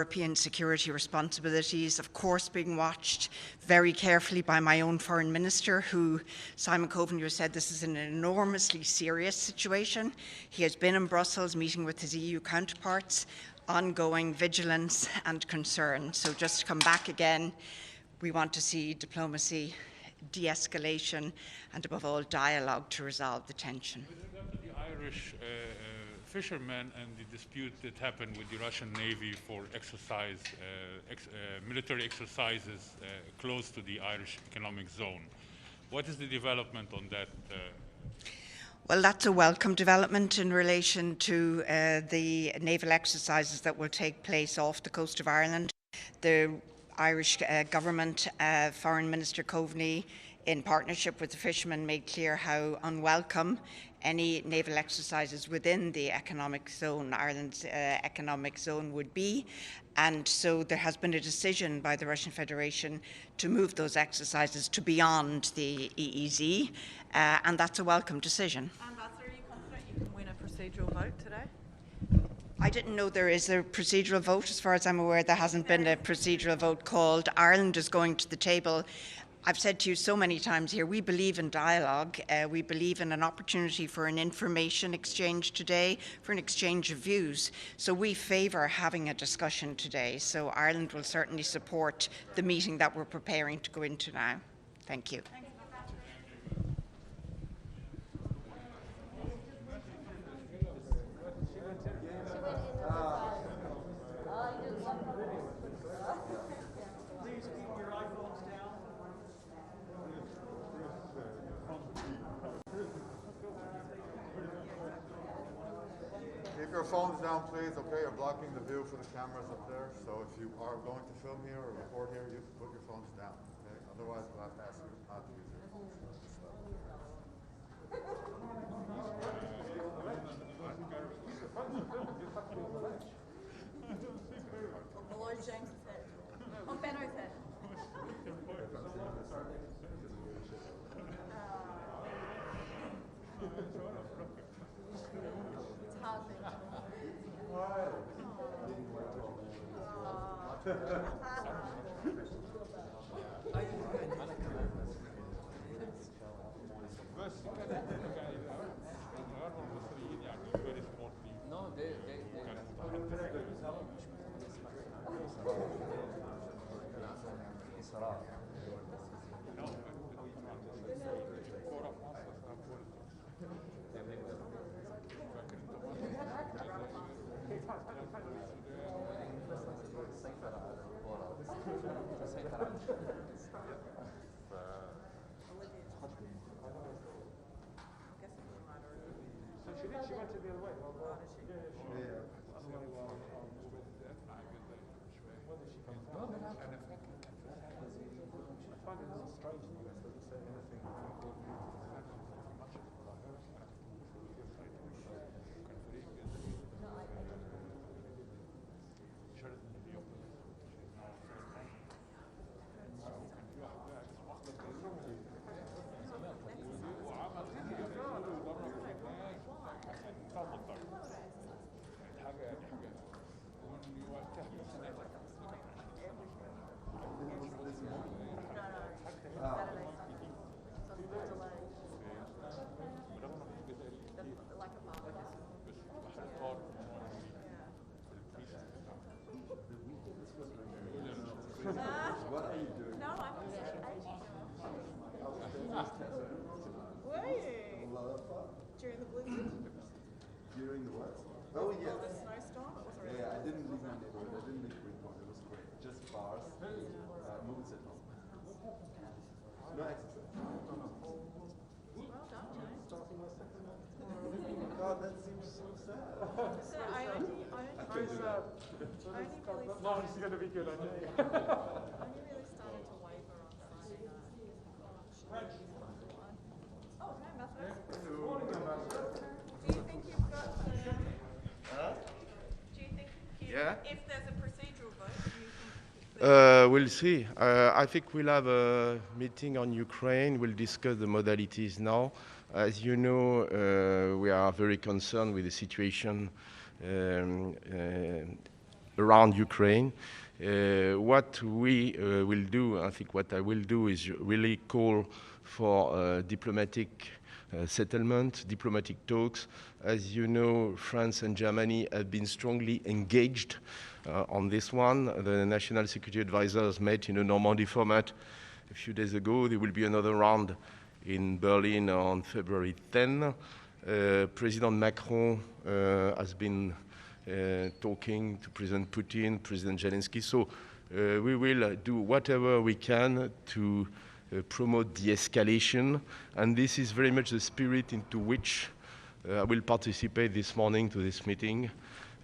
European security responsibilities, of course, being watched very carefully by my own foreign minister, who, Simon Coveney, said this is an enormously serious situation. He has been in Brussels meeting with his EU counterparts, ongoing vigilance and concern. So just to come back again, we want to see diplomacy, de-escalation, and above all, dialogue to resolve the tension. With regard to the Irish fishermen and the dispute that happened with the Russian Navy for military exercises close to the Irish economic zone, what is the development on that? Well, that's a welcome development in relation to the naval exercises that will take place off the coast of Ireland. The Irish government, Foreign Minister Coveney, in partnership with the fishermen, made clear how unwelcome any naval exercises within the economic zone, Ireland's economic zone, would be. And so there has been a decision by the Russian Federation to move those exercises to beyond the EEZ, and that's a welcome decision. Ambassador, are you confident you can win a procedural vote today? I didn't know there is a procedural vote. As far as I'm aware, there hasn't been a procedural vote called. Ireland is going to the table. I've said to you so many times here, we believe in dialogue. We believe in an opportunity for an information exchange today, for an exchange of views. So we favour having a discussion today. So Ireland will certainly support the meeting that we're preparing to go into now. Thank you. Keep your phones down, please, okay? You're blocking the view for the cameras up there. So if you are going to film here or record here, you can put your phones down, okay? Otherwise, we'll have to ask you not to use your phones. Below James's head. On Benno's head. It's hard being She went to the other way. I find it a little strange that it doesn't say anything What are you doing? No, I'm just Were you? A lot of fun. During the blizzard? During the what? Oh, yes. The snowstorm? It was really Yeah, I didn't leave my neighborhood. I didn't leave Greenpoint. It was great. Just bars, movies at home. No exercise. well done, James. God, that seems so sad. So I only really No, it's going to be good, I know. only really started to waver on Friday night. Oh, hey, Ambassador. Do you think you've got do you think if there's a procedural vote, you can We'll see. I think we'll have a meeting on Ukraine. We'll discuss the modalities now. As you know, we are very concerned with the situation around Ukraine. What we will do, I think what I will do is really call for diplomatic settlement, diplomatic talks. As you know, France and Germany have been strongly engaged on this one. The National Security Advisors met in a Normandy format a few days ago. There will be another round in Berlin on February 10. President Macron has been talking to President Putin, President Zelensky. So we will do whatever we can to promote de-escalation. And this is very much the spirit into which I will participate this morning to this meeting,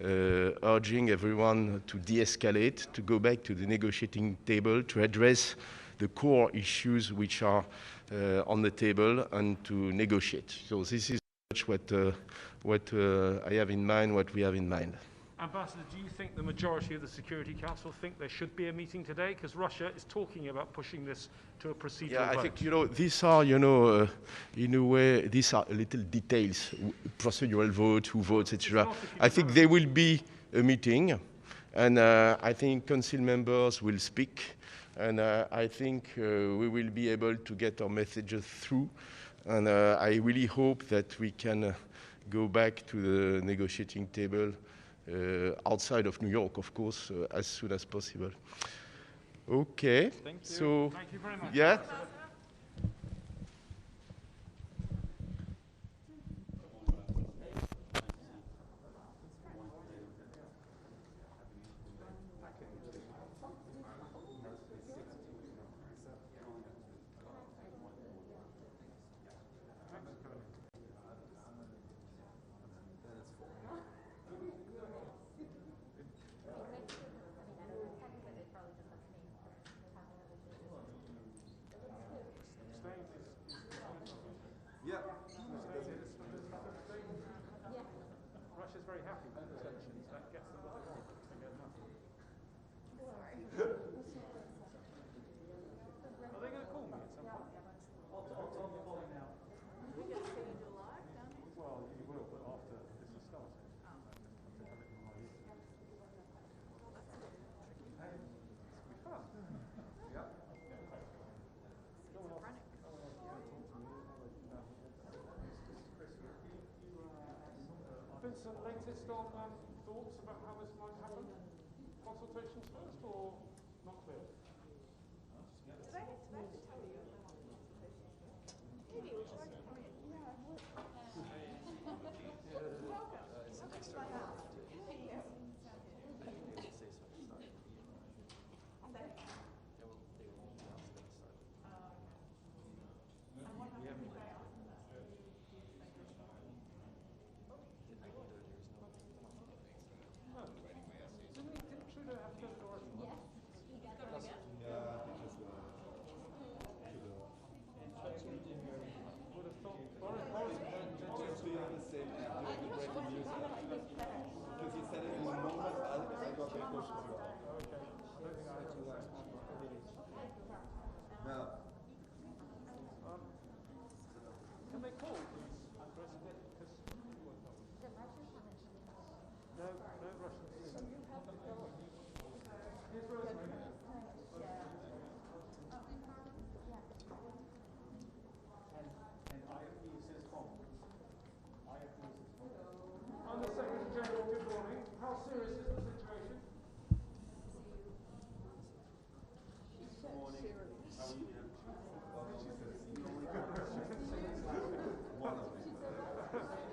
urging everyone to de-escalate, to go back to the negotiating table, to address the core issues which are on the table and to negotiate. So this is what I have in mind, what we have in mind. Ambassador, do you think the majority of the Security Council think there should be a meeting today? Because Russia is talking about pushing this to a procedural vote. I think, these are, in a way, these are little details, procedural vote, who votes, etc. I think there will be a meeting, and I think council members will speak, and I think we will be able to get our messages through, and I really hope that we can go back to the negotiating table outside of New York, of course, as soon as possible. Okay. Thank you. So, thank you very much. yeah. Russia's very happy with the sanctions. That gets them what they want. They get nothing. Are they going to call me at some point? We get to see in July, down here. Well, you will, but after this has started. Vincent, latest on thoughts about how this might happen? Consultations first or not clear? Did I have to tell you about the consultation? Maybe, would you like to come in? Yeah, I would. Welcome. Welcome to my house. Thank you. Didn't Trudeau have to go to Oregon? Yes. He's got to again. Would have thought Boris Can they call, please, Chris? No Russians. Here's Rosemary. I'm the Secretary General. Good morning. How serious is the situation?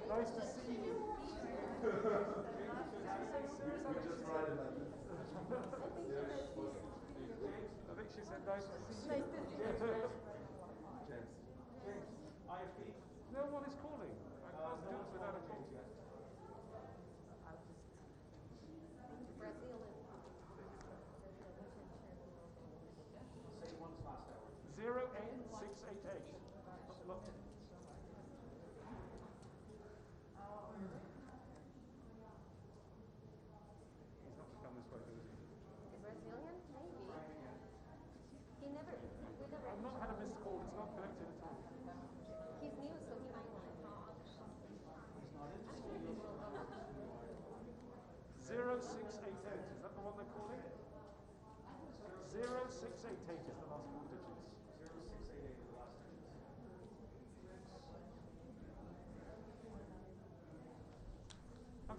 Nice to see you. I think she said nice to see you. No one is calling. I can't do it without a call. Zero 8688. Look. He's not to come this way, is he? Brazilian? Maybe. We never I've not had a missed call. It's not connected at all. he's new, so he might want to talk.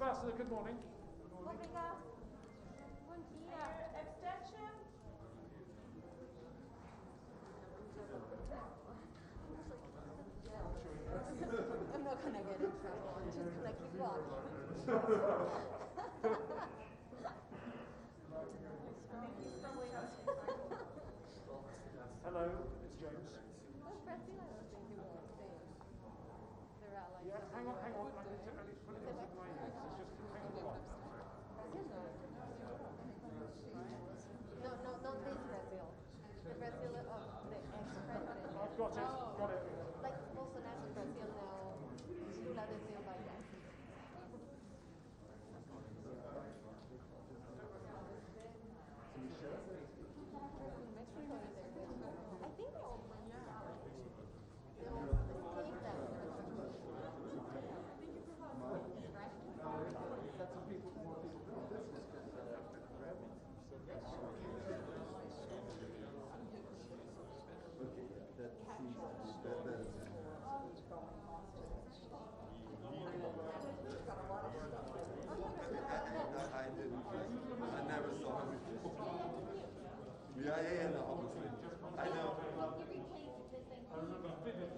Ambassador, good morning. Obrigado. Bom dia. Extension? I'm not going to get in trouble. I'm just going to keep walking. Hello, it's James. Well, Brazil, I don't think they will stay. They're allies. Yeah, hang on. I need to put it in my ears. It's just hang on. Brazil, no. No, not this Brazil. The Brazil of the ex-president. I've got it. Like Bolsonaro's Brazil now. Lula da Silva, yes. I think they all escaped that. I never saw him before. Yeah, no, obviously. I know.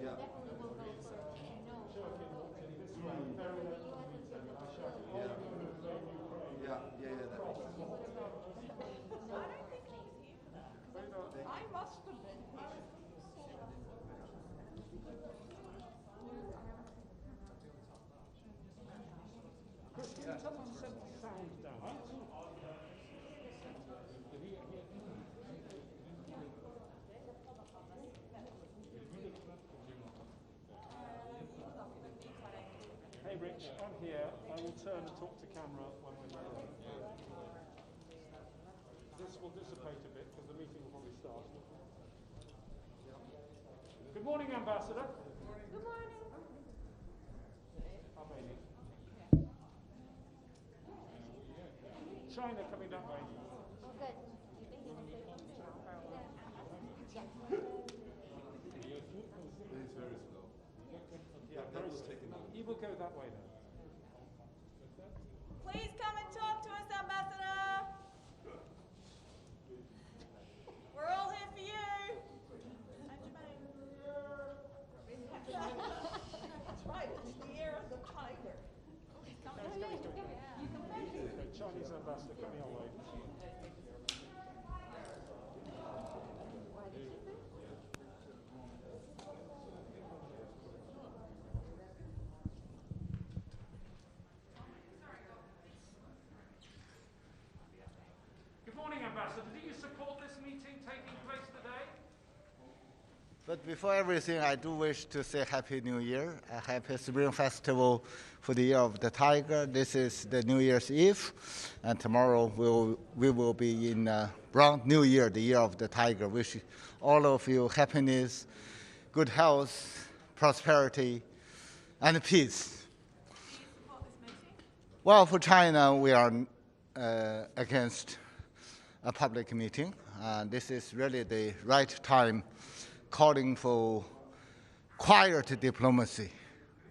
Yeah. Yeah, that makes sense. I don't think he's here. I must have been here. Chris, can you tell us to set the sound down? Hey Rich, I'm here. I will turn and talk to camera when we're done. This will dissipate a bit because the meeting will probably start. Good morning, Ambassador. Good morning. Armenia. China coming that way. Oh, good. You think you're going to say something? Yeah. He's very slow. Yeah, That was taken. he will go that way then. Please come and talk to us, Ambassador. We're all here for you. And Jermaine. That's right, it's the year of the tiger. The Chinese ambassador coming our way. Good morning, Ambassador. Do you support this meeting taking place today? But before everything, I do wish to say Happy New Year, a happy Spring Festival for the Year of the Tiger. This is the New Year's Eve, and tomorrow we will be in Brown New Year, the Year of the Tiger. Wish all of you happiness, good health, prosperity, and peace. Do you support this meeting? Well, for China, we are against a public meeting. This is really the right time calling for quiet diplomacy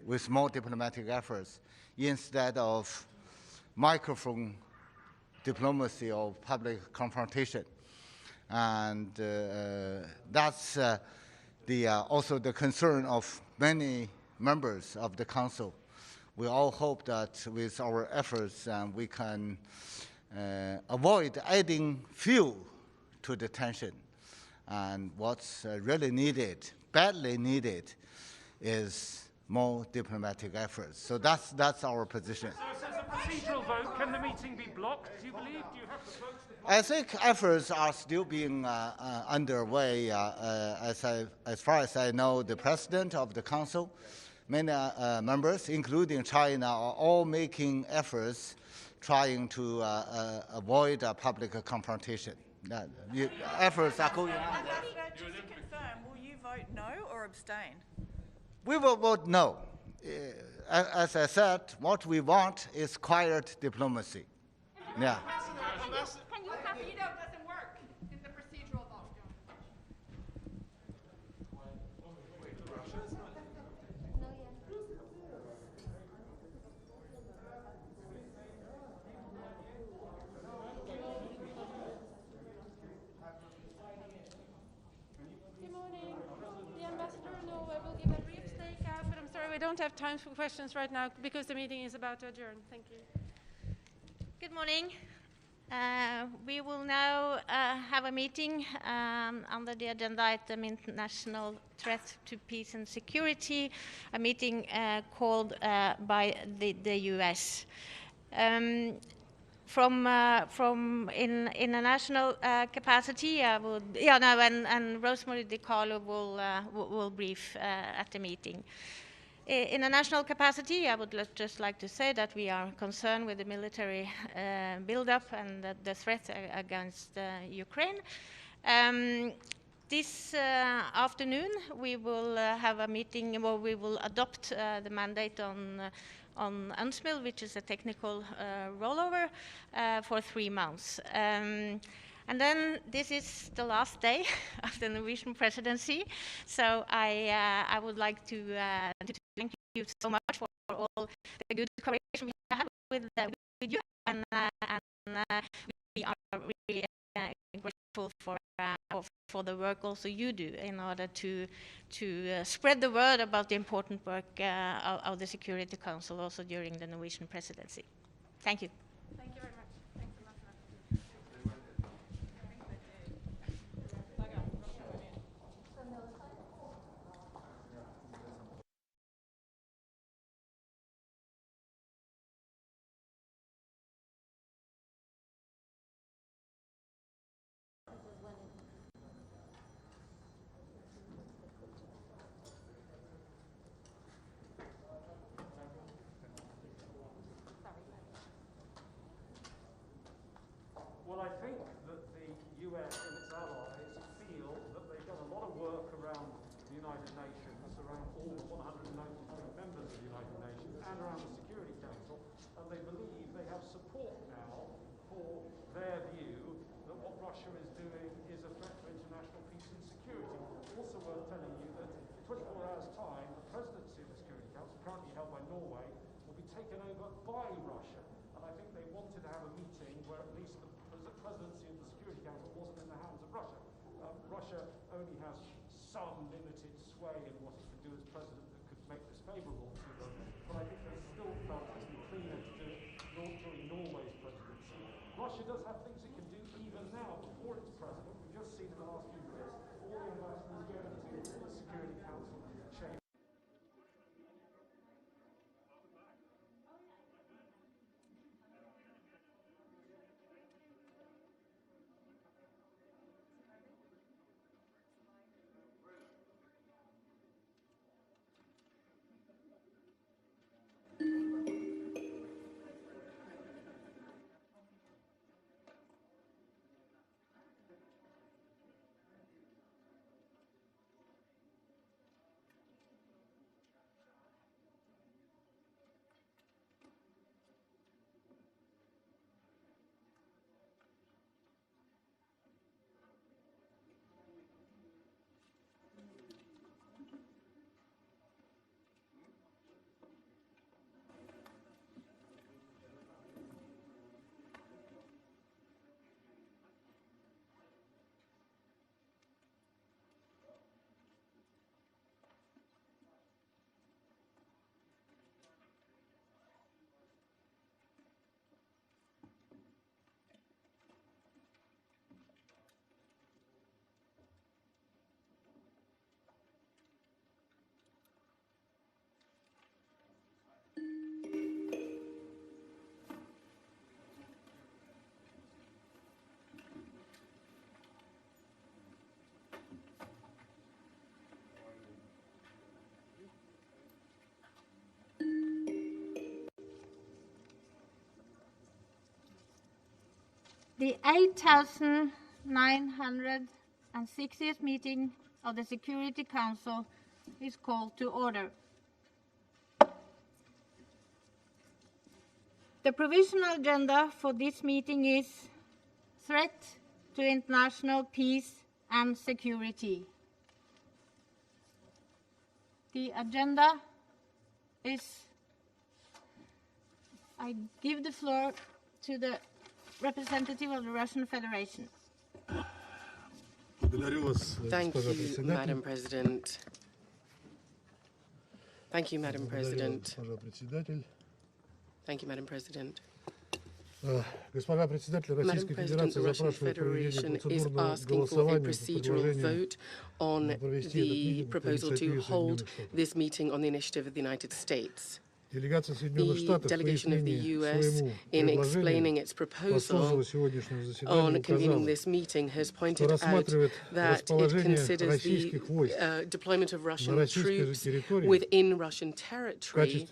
with more diplomatic efforts instead of microphone diplomacy or public confrontation. And that's also the concern of many members of the Council. We all hope that with our efforts we can avoid adding fuel to the tension. And what's really needed, badly needed, is more diplomatic efforts. So that's our position. So it says a procedural vote. Can the meeting be blocked, do you believe? Do you have the votes? I think efforts are still being underway. As far as I know, the president of the council, many members, including China, are all making efforts trying to avoid a public confrontation. Efforts are going on. Ambassador, just to confirm, will you vote no or abstain? We will vote no. As I said, what we want is quiet diplomacy. Yeah. Can you happy it out doesn't work in the procedural vote? we don't have time for questions right now because the meeting is about to adjourn. Thank you. Good morning. We will now have a meeting under the agenda item International Threat to Peace and Security, a meeting called by the US. In a national capacity, and Rosemary DiCarlo will brief at the meeting. In a national capacity, I would just like to say that we are concerned with the military buildup and the threat against Ukraine. This afternoon, we will have a meeting where we will adopt the mandate on UNSMIL, which is a technical rollover for 3 months. And then this is the last day of the Norwegian presidency, so I would like to thank you so much for all the good cooperation we have with you, and we are really grateful for the work also you do in order to spread the word about the important work of the Security Council also during the Norwegian presidency. Thank you. Thank you very much. Thanks a lot. Well, I think that the US and its allies feel that they've done a lot of work around the United Nations, around all 193 members of the United Nations, and around the Security Council, and they believe they have support now for their view that what Russia is doing is a threat to international peace and security. Also worth telling you that in 24 hours' time, the presidency of the Security Council, currently held by Norway, will be taken over by Russia. And I think they wanted to have a meeting where at least the presidency of the Security Council wasn't in the hands of Russia. Russia only has some limited sway in what it can do as president that could make this favourable to them, but I think they still felt it would be cleaner to do it during Norway's presidency. Russia does have things it can do even now before it's president. We've just seen in the last few years all the ambassadors going to the Security Council chamber. The 8,960th meeting of the Security Council is called to order. The provisional agenda for this meeting is threat to international peace and security. The agenda is, I give the floor to the representative of the Russian Federation. Thank you, Madam President. Thank you, Madam President. Thank you, Madam President. Madam President, the Russian Federation is asking for a procedural vote on the proposal to hold this meeting on the initiative of the United States. The delegation of the U.S. in explaining its proposal on convening this meeting has pointed out that it considers the deployment of Russian troops within Russian territory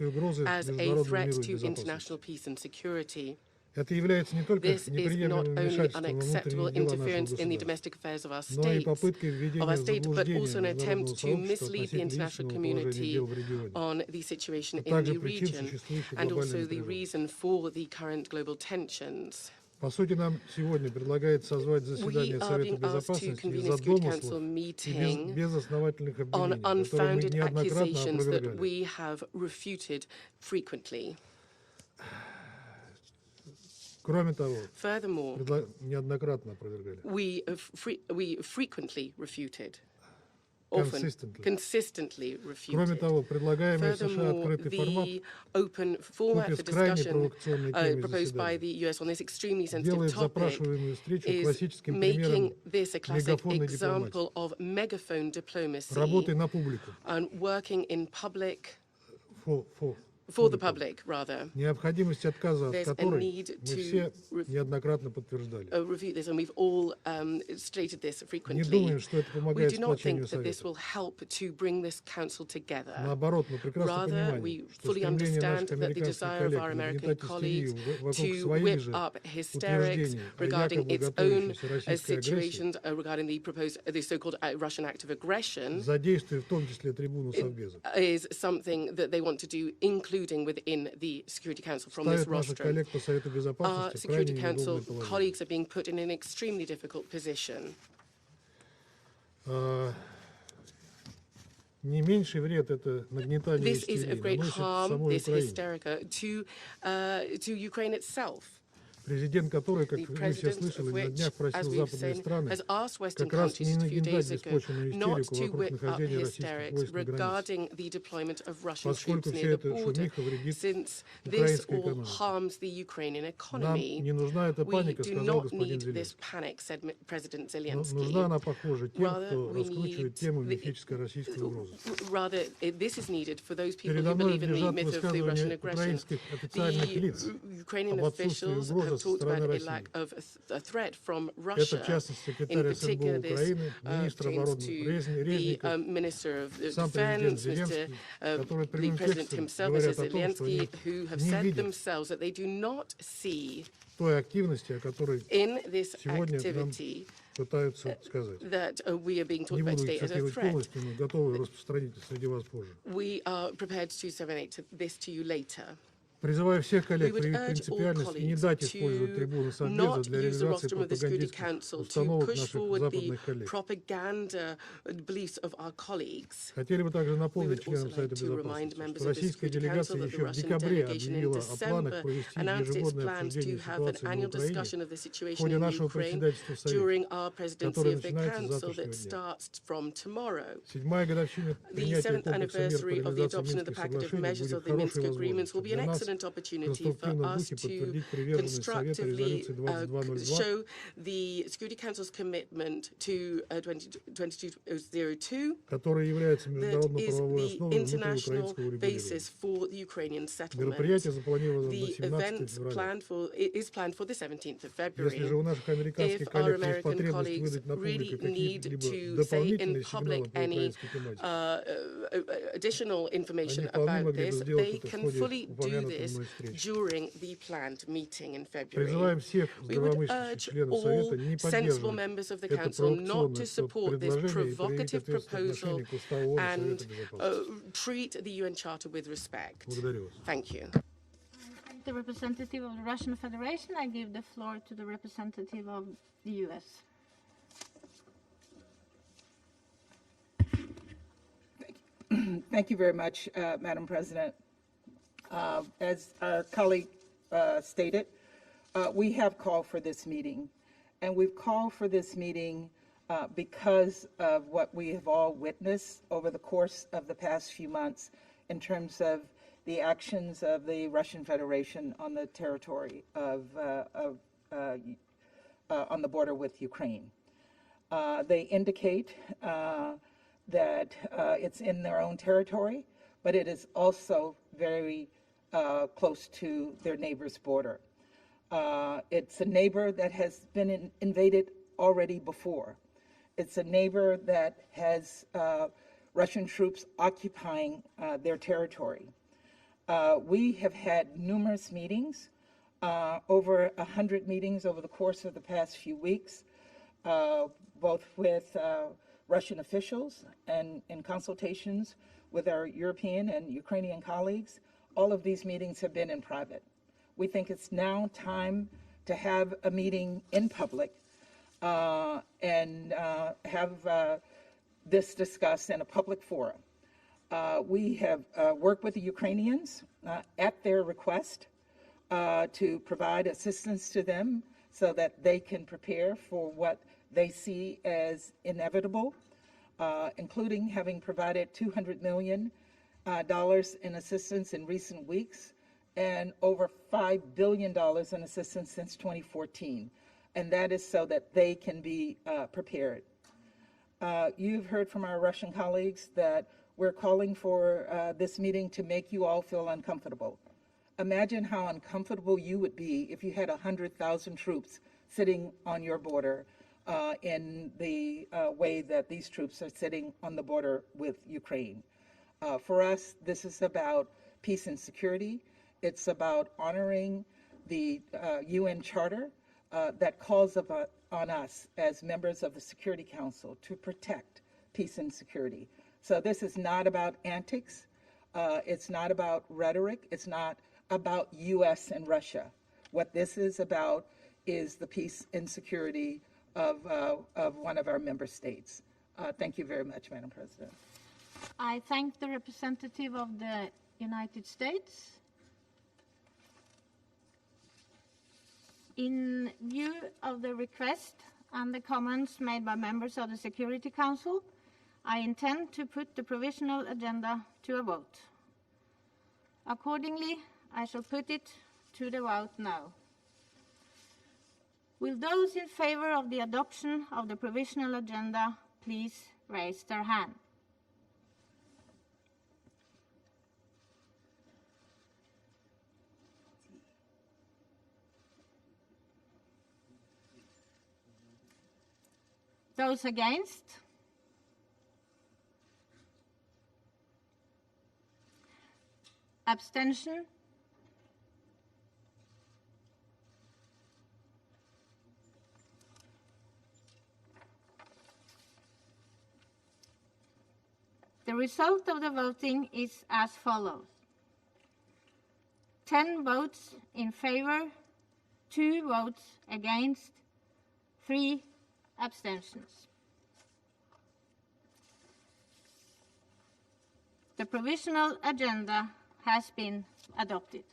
as a threat to international peace and security. This is not only unacceptable interference in the domestic affairs of our state, but also an attempt to mislead the international community on the situation in the region and also the reason for the current global tensions. We are being asked to convene a Security Council meeting on unfounded accusations that we have refuted frequently. Furthermore, we frequently refuted, consistently refuted. Furthermore, the open format for discussion proposed by the US on this extremely sensitive topic is making this a classic example of megaphone diplomacy and working in public for the public, rather. There's a need to review this, and we've all stated this frequently. We do not think that this will help to bring this council together. Rather, we fully understand that the desire of our American colleagues to whip up hysterics regarding its own situations regarding the so-called Russian act of aggression is something that they want to do, including within the Security Council from this rostrum. Our Security Council colleagues are being put in an extremely difficult position. This is of great harm, this hysterica, to Ukraine itself. The president of which, as we've seen, has asked Western countries a few days ago not to whip up hysterics regarding the deployment of Russian troops near the border, since this all harms the Ukrainian economy. We do not need this panic, said President Zelensky. Rather, this is needed for those people who believe in the myth of the Russian aggression. The Ukrainian officials have talked about a lack of a threat from Russia. In particular, this pertains to the Minister of Defense, the President himself, Mr. Zelensky, who have said themselves that they do not see in this activity that we are being talked about today as a threat. We are prepared to disseminate this to you later. We would urge all colleagues to not use the rostrum of the Security Council to push forward the propaganda beliefs of our colleagues. We would also like to remind members of the Security Council that the Russian delegation in December announced its plans to have an annual discussion of the situation in Ukraine during our presidency of the Council that starts from tomorrow. The 7th anniversary of the adoption of the package of measures of the Minsk agreements will be an excellent opportunity for us to constructively show the Security Council's commitment to 2202 that is the international basis for the Ukrainian settlement. The event is planned for the 17th of February. If our American colleagues really need to say in public any additional information about this, they can fully do this during the planned meeting in February. We would urge all sensible members of the Council not to support this provocative proposal and treat the UN Charter with respect. Thank you. I thank the representative of the Russian Federation. I give the floor to the representative of the US. Thank you very much, Madam President. As our colleague stated, we have called for this meeting, and we've called for this meeting because of what we have all witnessed over the course of the past few months in terms of the actions of the Russian Federation on the territory of on the border with Ukraine. They indicate that it's in their own territory, but it is also very close to their neighbor's border. It's a neighbor that has been invaded already before. It's a neighbor that has Russian troops occupying their territory. We have had numerous meetings, over 100 meetings over the course of the past few weeks, both with Russian officials and in consultations with our European and Ukrainian colleagues. All of these meetings have been in private. We think it's now time to have a meeting in public and have this discussed in a public forum. We have worked with the Ukrainians at their request to provide assistance to them so that they can prepare for what they see as inevitable, including having provided $200 million in assistance in recent weeks and over $5 billion in assistance since 2014. And that is so that they can be prepared. You've heard from our Russian colleagues that we're calling for this meeting to make you all feel uncomfortable. Imagine how uncomfortable you would be if you had 100,000 troops sitting on your border in the way that these troops are sitting on the border with Ukraine. For us, this is about peace and security. It's about honoring the UN Charter that calls on us as members of the Security Council to protect peace and security. So this is not about antics. It's not about rhetoric. It's not about U.S. and Russia. What this is about is the peace and security of one of our member states. Thank you very much, Madam President. I thank the representative of the United States. In view of the request and the comments made by members of the Security Council, I intend to put the provisional agenda to a vote. Accordingly, I shall put it to the vote now. Will those in favor of the adoption of the provisional agenda please raise their hand? Those against? Abstention? The result of the voting is as follows. 10 votes in favor, 2 votes against, 3 abstentions. The provisional agenda has been adopted.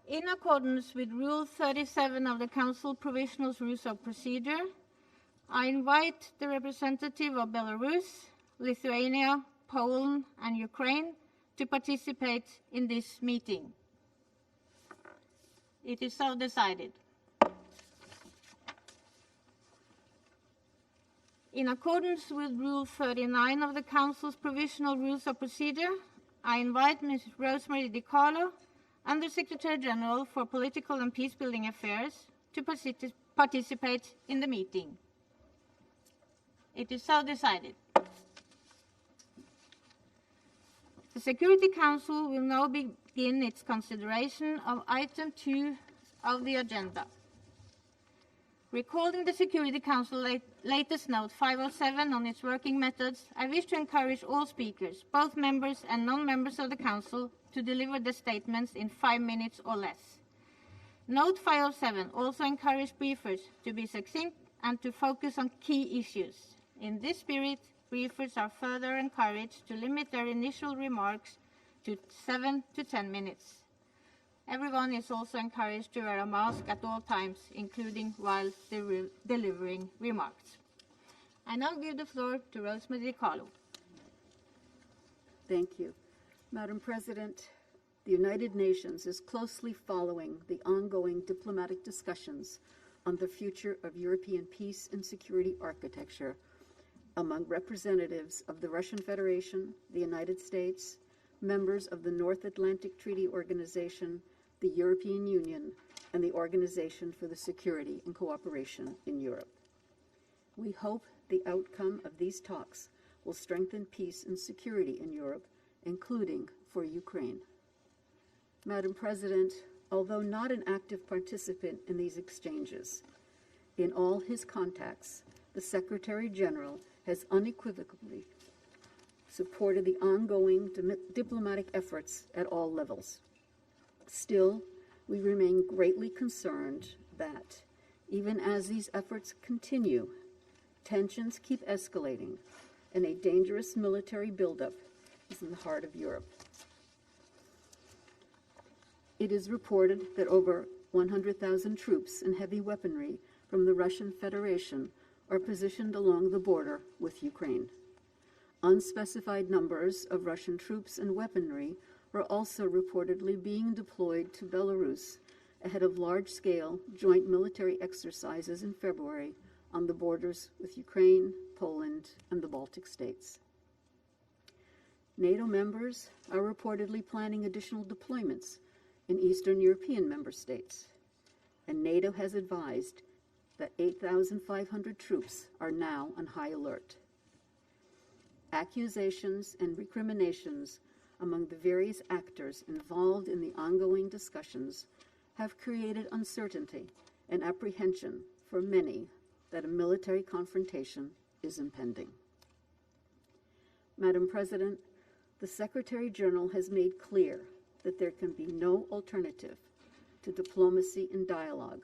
In accordance with Rule 37 of the Council Provisional Rules of Procedure, I invite the representative of Belarus, Lithuania, Poland, and Ukraine to participate in this meeting. It is so decided. In accordance with Rule 39 of the Council's Provisional Rules of Procedure, I invite Ms. Rosemary DiCarlo, Under Secretary General for Political and Peacebuilding Affairs, to participate in the meeting. It is so decided. The Security Council will now begin its consideration of item 2 of the agenda. Recalling the Security Council latest note 507 on its working methods, I wish to encourage all speakers, both members and non-members of the Council, to deliver the statements in 5 minutes or less. Note 507 also encourages briefers to be succinct and to focus on key issues. In this spirit, briefers are further encouraged to limit their initial remarks to 7 to 10 minutes. Everyone is also encouraged to wear a mask at all times, including while delivering remarks. I now give the floor to Rosemary DiCarlo. Thank you. Madam President, the United Nations is closely following the ongoing diplomatic discussions on the future of European peace and security architecture among representatives of the Russian Federation, the United States, members of the North Atlantic Treaty Organization, the European Union, and the Organization for the Security and Cooperation in Europe. We hope the outcome of these talks will strengthen peace and security in Europe, including for Ukraine. Madam President, although not an active participant in these exchanges, in all his contacts, the Secretary General has unequivocally supported the ongoing diplomatic efforts at all levels. Still, we remain greatly concerned that, even as these efforts continue, tensions keep escalating and a dangerous military buildup is in the heart of Europe. It is reported that over 100,000 troops and heavy weaponry from the Russian Federation are positioned along the border with Ukraine. Unspecified numbers of Russian troops and weaponry were also reportedly being deployed to Belarus ahead of large-scale joint military exercises in February on the borders with Ukraine, Poland, and the Baltic states. NATO members are reportedly planning additional deployments in Eastern European member states, and NATO has advised that 8,500 troops are now on high alert. Accusations and recriminations among the various actors involved in the ongoing discussions have created uncertainty and apprehension for many that a military confrontation is impending. Madam President, the Secretary General has made clear that there can be no alternative to diplomacy and dialogue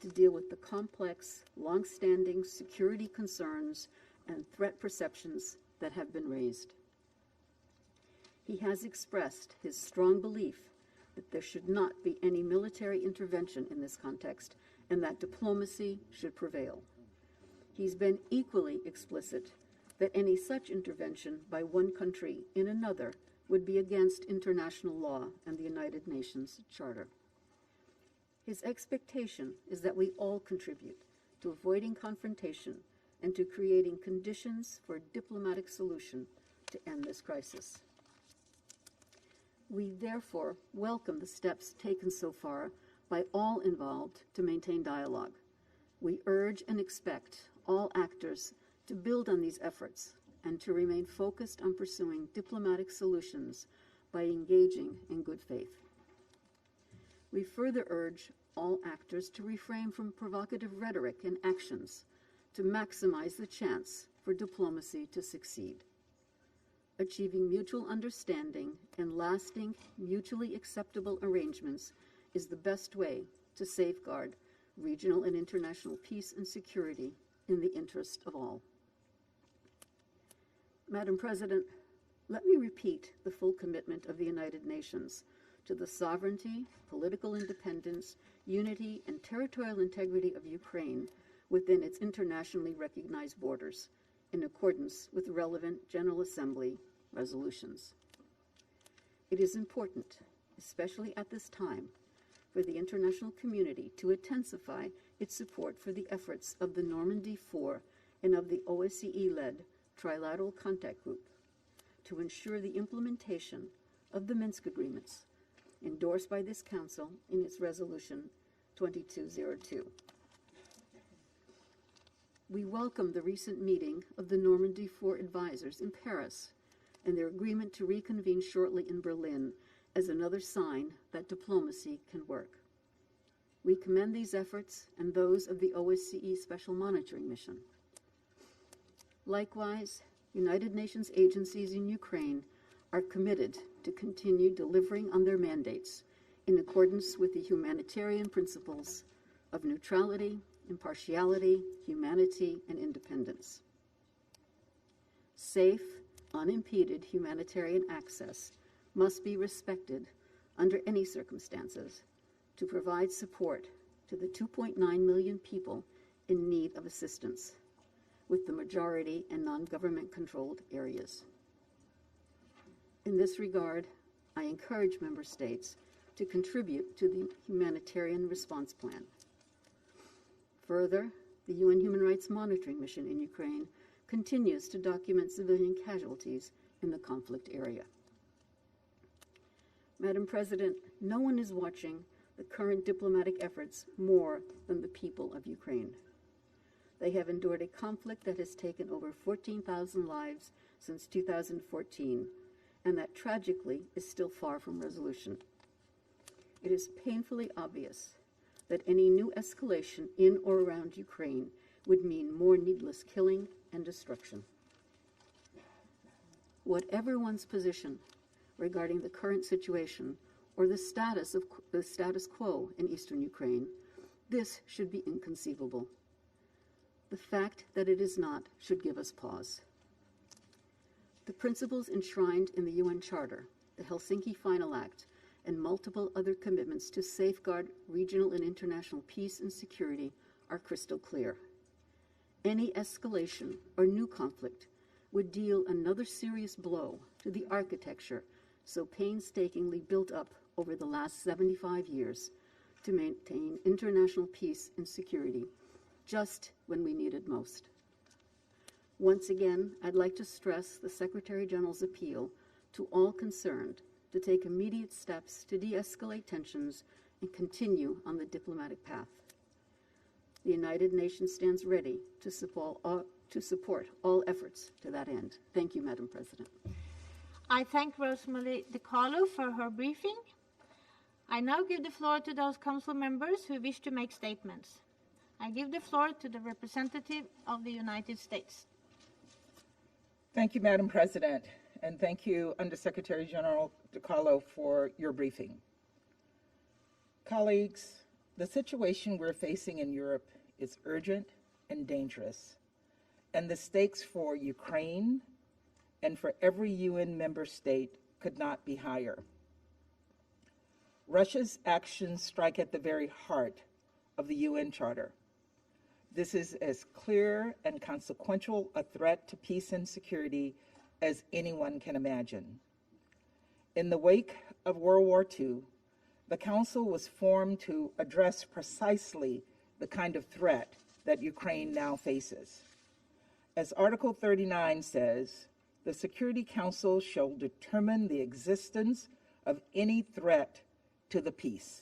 to deal with the complex, long-standing security concerns and threat perceptions that have been raised. He has expressed his strong belief that there should not be any military intervention in this context and that diplomacy should prevail. He's been equally explicit that any such intervention by one country in another would be against international law and the United Nations Charter. His expectation is that we all contribute to avoiding confrontation and to creating conditions for a diplomatic solution to end this crisis. We therefore welcome the steps taken so far by all involved to maintain dialogue. We urge and expect all actors to build on these efforts and to remain focused on pursuing diplomatic solutions by engaging in good faith. We further urge all actors to refrain from provocative rhetoric and actions to maximize the chance for diplomacy to succeed. Achieving mutual understanding and lasting, mutually acceptable arrangements is the best way to safeguard regional and international peace and security in the interest of all. Madam President, let me repeat the full commitment of the United Nations to the sovereignty, political independence, unity, and territorial integrity of Ukraine within its internationally recognized borders, in accordance with relevant General Assembly resolutions. It is important, especially at this time, for the international community to intensify its support for the efforts of the Normandy 4 and of the OSCE-led Trilateral Contact Group to ensure the implementation of the Minsk agreements endorsed by this Council in its Resolution 2202. We welcome the recent meeting of the Normandy 4 advisors in Paris and their agreement to reconvene shortly in Berlin as another sign that diplomacy can work. We commend these efforts and those of the OSCE Special Monitoring Mission. Likewise, United Nations agencies in Ukraine are committed to continue delivering on their mandates in accordance with the humanitarian principles of neutrality, impartiality, humanity, and independence. Safe, unimpeded humanitarian access must be respected under any circumstances to provide support to the 2.9 million people in need of assistance, with the majority in non-government controlled areas. In this regard, I encourage member states to contribute to the humanitarian response plan. Further, the UN Human Rights Monitoring Mission in Ukraine continues to document civilian casualties in the conflict area. Madam President, no one is watching the current diplomatic efforts more than the people of Ukraine. They have endured a conflict that has taken over 14,000 lives since 2014, and that tragically is still far from resolution. It is painfully obvious that any new escalation in or around Ukraine would mean more needless killing and destruction. Whatever one's position regarding the current situation or the status quo in eastern Ukraine, this should be inconceivable. The fact that it is not should give us pause. The principles enshrined in the UN Charter, the Helsinki Final Act, and multiple other commitments to safeguard regional and international peace and security are crystal clear. Any escalation or new conflict would deal another serious blow to the architecture so painstakingly built up over the last 75 years to maintain international peace and security just when we need it most. Once again, I'd like to stress the Secretary General's appeal to all concerned to take immediate steps to de-escalate tensions and continue on the diplomatic path. The United Nations stands ready to support all efforts to that end. Thank you, Madam President. I thank Rosemary DiCarlo for her briefing. I now give the floor to those council members who wish to make statements. I give the floor to the representative of the United States. Thank you, Madam President, and thank you, Undersecretary General DiCarlo, for your briefing. Colleagues, the situation we're facing in Europe is urgent and dangerous, and the stakes for Ukraine and for every UN member state could not be higher. Russia's actions strike at the very heart of the UN Charter. This is as clear and consequential a threat to peace and security as anyone can imagine. In the wake of World War II, the Council was formed to address precisely the kind of threat that Ukraine now faces. As Article 39 says, the Security Council shall determine the existence of any threat to the peace.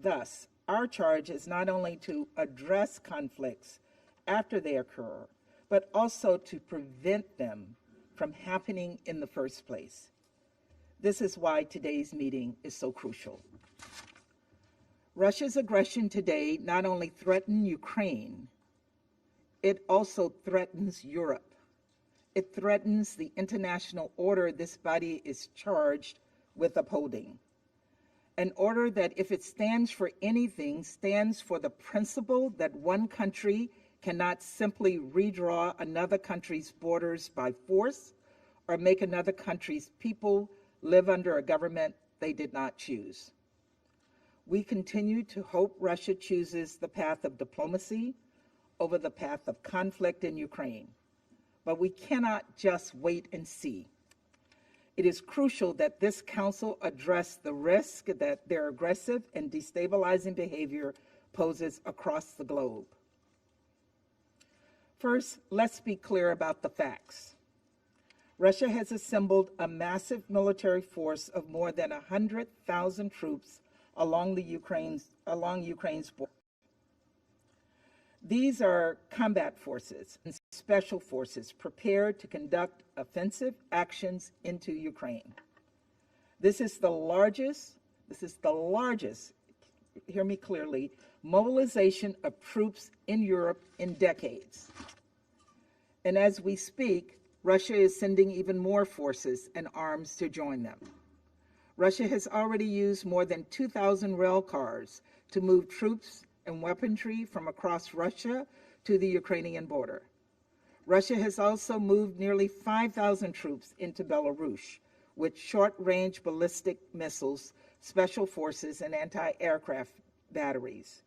Thus, our charge is not only to address conflicts after they occur, but also to prevent them from happening in the first place. This is why today's meeting is so crucial. Russia's aggression today not only threatens Ukraine, it also threatens Europe. It threatens the international order this body is charged with upholding. An order that, if it stands for anything, stands for the principle that one country cannot simply redraw another country's borders by force or make another country's people live under a government they did not choose. We continue to hope Russia chooses the path of diplomacy over the path of conflict in Ukraine, but we cannot just wait and see. It is crucial that this Council address the risk that their aggressive and destabilizing behavior poses across the globe. First, let's be clear about the facts. Russia has assembled a massive military force of more than 100,000 troops along Ukraine's border. These are combat forces and special forces prepared to conduct offensive actions into Ukraine. This is the largest, hear me clearly, mobilization of troops in Europe in decades. And as we speak, Russia is sending even more forces and arms to join them. Russia has already used more than 2,000 rail cars to move troops and weaponry from across Russia to the Ukrainian border. Russia has also moved nearly 5,000 troops into Belarus, with short-range ballistic missiles, special forces, and anti-aircraft batteries.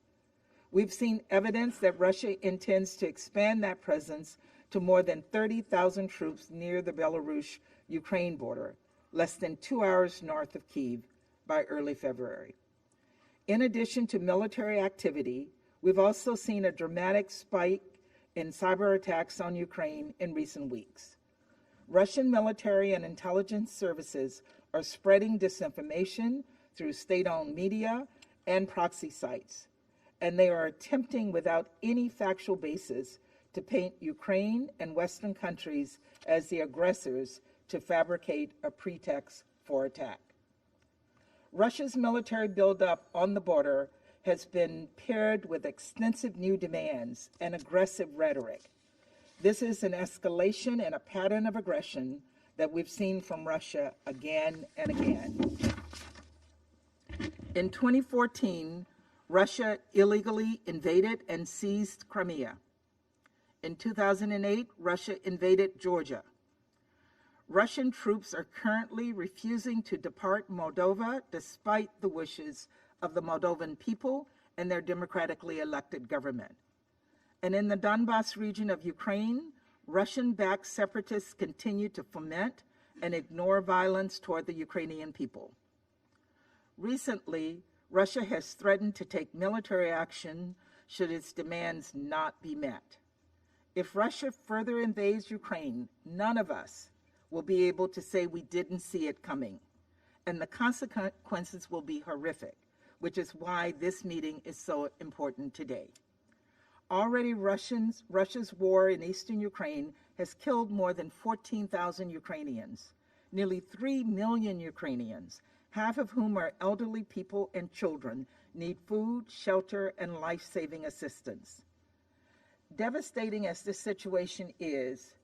We've seen evidence that Russia intends to expand that presence to more than 30,000 troops near the Belarus-Ukraine border, less than 2 hours north of Kyiv, by early February. In addition to military activity, we've also seen a dramatic spike in cyber attacks on Ukraine in recent weeks. Russian military and intelligence services are spreading disinformation through state-owned media and proxy sites, and they are attempting without any factual basis to paint Ukraine and Western countries as the aggressors to fabricate a pretext for attack. Russia's military buildup on the border has been paired with extensive new demands and aggressive rhetoric. This is an escalation and a pattern of aggression that we've seen from Russia again and again. In 2014, Russia illegally invaded and seized Crimea. In 2008, Russia invaded Georgia. Russian troops are currently refusing to depart Moldova despite the wishes of the Moldovan people and their democratically elected government. And in the Donbas region of Ukraine, Russian-backed separatists continue to foment and ignore violence toward the Ukrainian people. Recently, Russia has threatened to take military action should its demands not be met. If Russia further invades Ukraine, none of us will be able to say we didn't see it coming, and the consequences will be horrific, which is why this meeting is so important today. Already Russia's war in eastern Ukraine has killed more than 14,000 Ukrainians, nearly 3 million Ukrainians, half of whom are elderly people and children, need food, shelter, and life-saving assistance. Devastating as this situation is,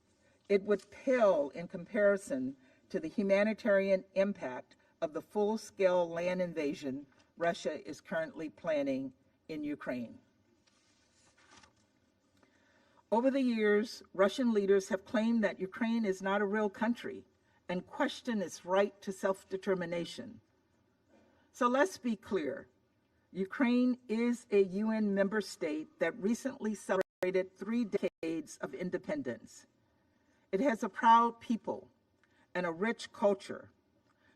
it would pale in comparison to the humanitarian impact of the full-scale land invasion Russia is currently planning in Ukraine. Over the years, Russian leaders have claimed that Ukraine is not a real country and questioned its right to self-determination. So let's be clear. Ukraine is a UN member state that recently celebrated 3 decades of independence. It has a proud people and a rich culture.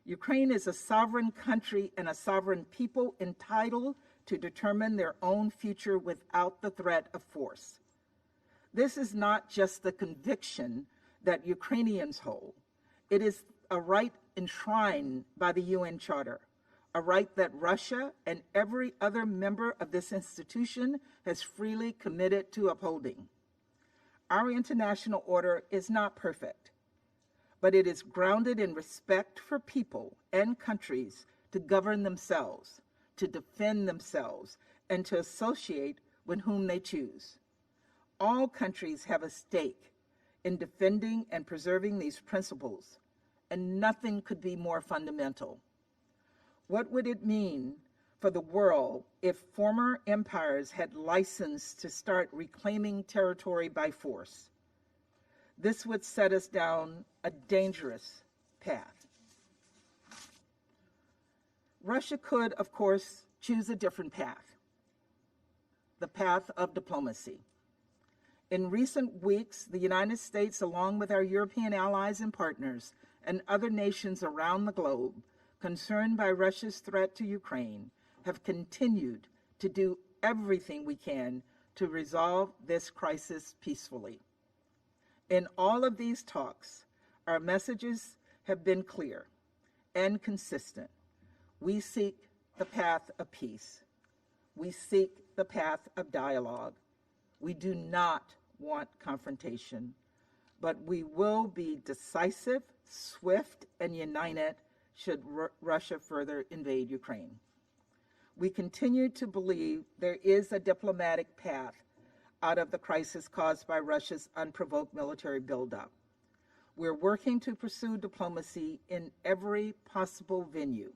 Ukraine is a sovereign country and a sovereign people entitled to determine their own future without the threat of force. This is not just the conviction that Ukrainians hold. It is a right enshrined by the UN Charter, a right that Russia and every other member of this institution has freely committed to upholding. Our international order is not perfect, but it is grounded in respect for people and countries to govern themselves, to defend themselves, and to associate with whom they choose. All countries have a stake in defending and preserving these principles, and nothing could be more fundamental. What would it mean for the world if former empires had license to start reclaiming territory by force? This would set us down a dangerous path. Russia could, of course, choose a different path, the path of diplomacy. In recent weeks, the United States, along with our European allies and partners and other nations around the globe concerned by Russia's threat to Ukraine, have continued to do everything we can to resolve this crisis peacefully. In all of these talks, our messages have been clear and consistent. We seek the path of peace. We seek the path of dialogue. We do not want confrontation, but we will be decisive, swift, and united should Russia further invade Ukraine. We continue to believe there is a diplomatic path out of the crisis caused by Russia's unprovoked military buildup. We're working to pursue diplomacy in every possible venue.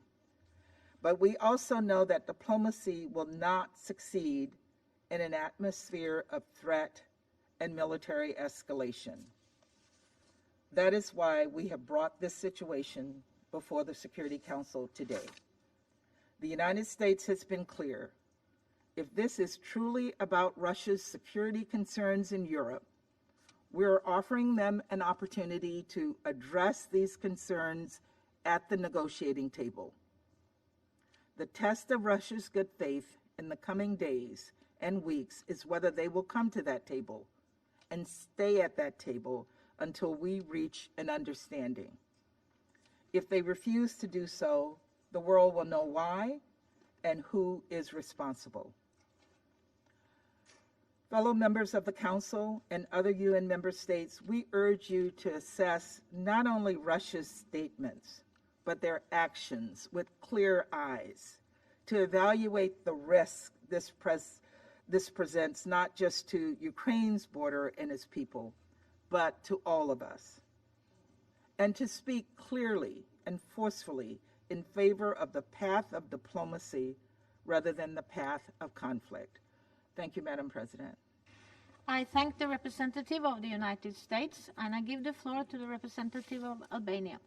But we also know that diplomacy will not succeed in an atmosphere of threat and military escalation. That is why we have brought this situation before the Security Council today. The United States has been clear. If this is truly about Russia's security concerns in Europe, we're offering them an opportunity to address these concerns at the negotiating table. The test of Russia's good faith in the coming days and weeks is whether they will come to that table and stay at that table until we reach an understanding. If they refuse to do so, the world will know why and who is responsible. Fellow members of the Council and other UN member states, we urge you to assess not only Russia's statements, but their actions with clear eyes, to evaluate the risk this presents not just to Ukraine's border and its people, but to all of us, and to speak clearly and forcefully in favor of the path of diplomacy rather than the path of conflict. Thank you, Madam President. I thank the representative of the United States, and I give the floor to the representative of Albania.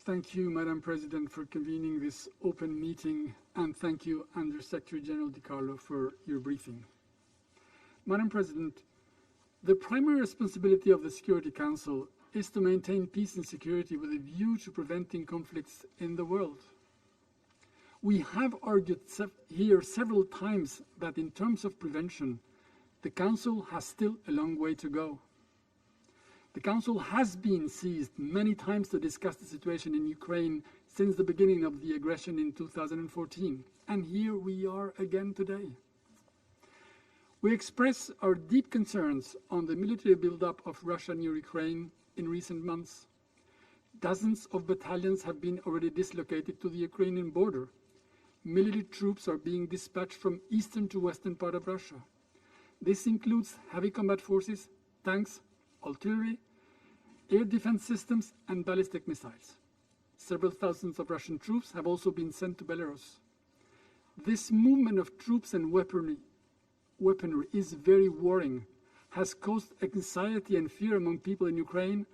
Thank you, Madam President, for convening this open meeting, and thank you, Under Secretary General Di Carlo, for your briefing. Madam President, the primary responsibility of the Security Council is to maintain peace and security with a view to preventing conflicts in the world. We have argued here several times that in terms of prevention, the Council has still a long way to go. The Council has been seized many times to discuss the situation in Ukraine since the beginning of the aggression in 2014, and here we are again today. We express our deep concerns on the military buildup of Russia near Ukraine in recent months. Dozens of battalions have been already dislocated to the Ukrainian border. Military troops are being dispatched from eastern to western part of Russia. This includes heavy combat forces, tanks, artillery, air defense systems, and ballistic missiles. Several thousands of Russian troops have also been sent to Belarus. This movement of troops and weaponry is very worrying, has caused anxiety and fear among people in Ukraine,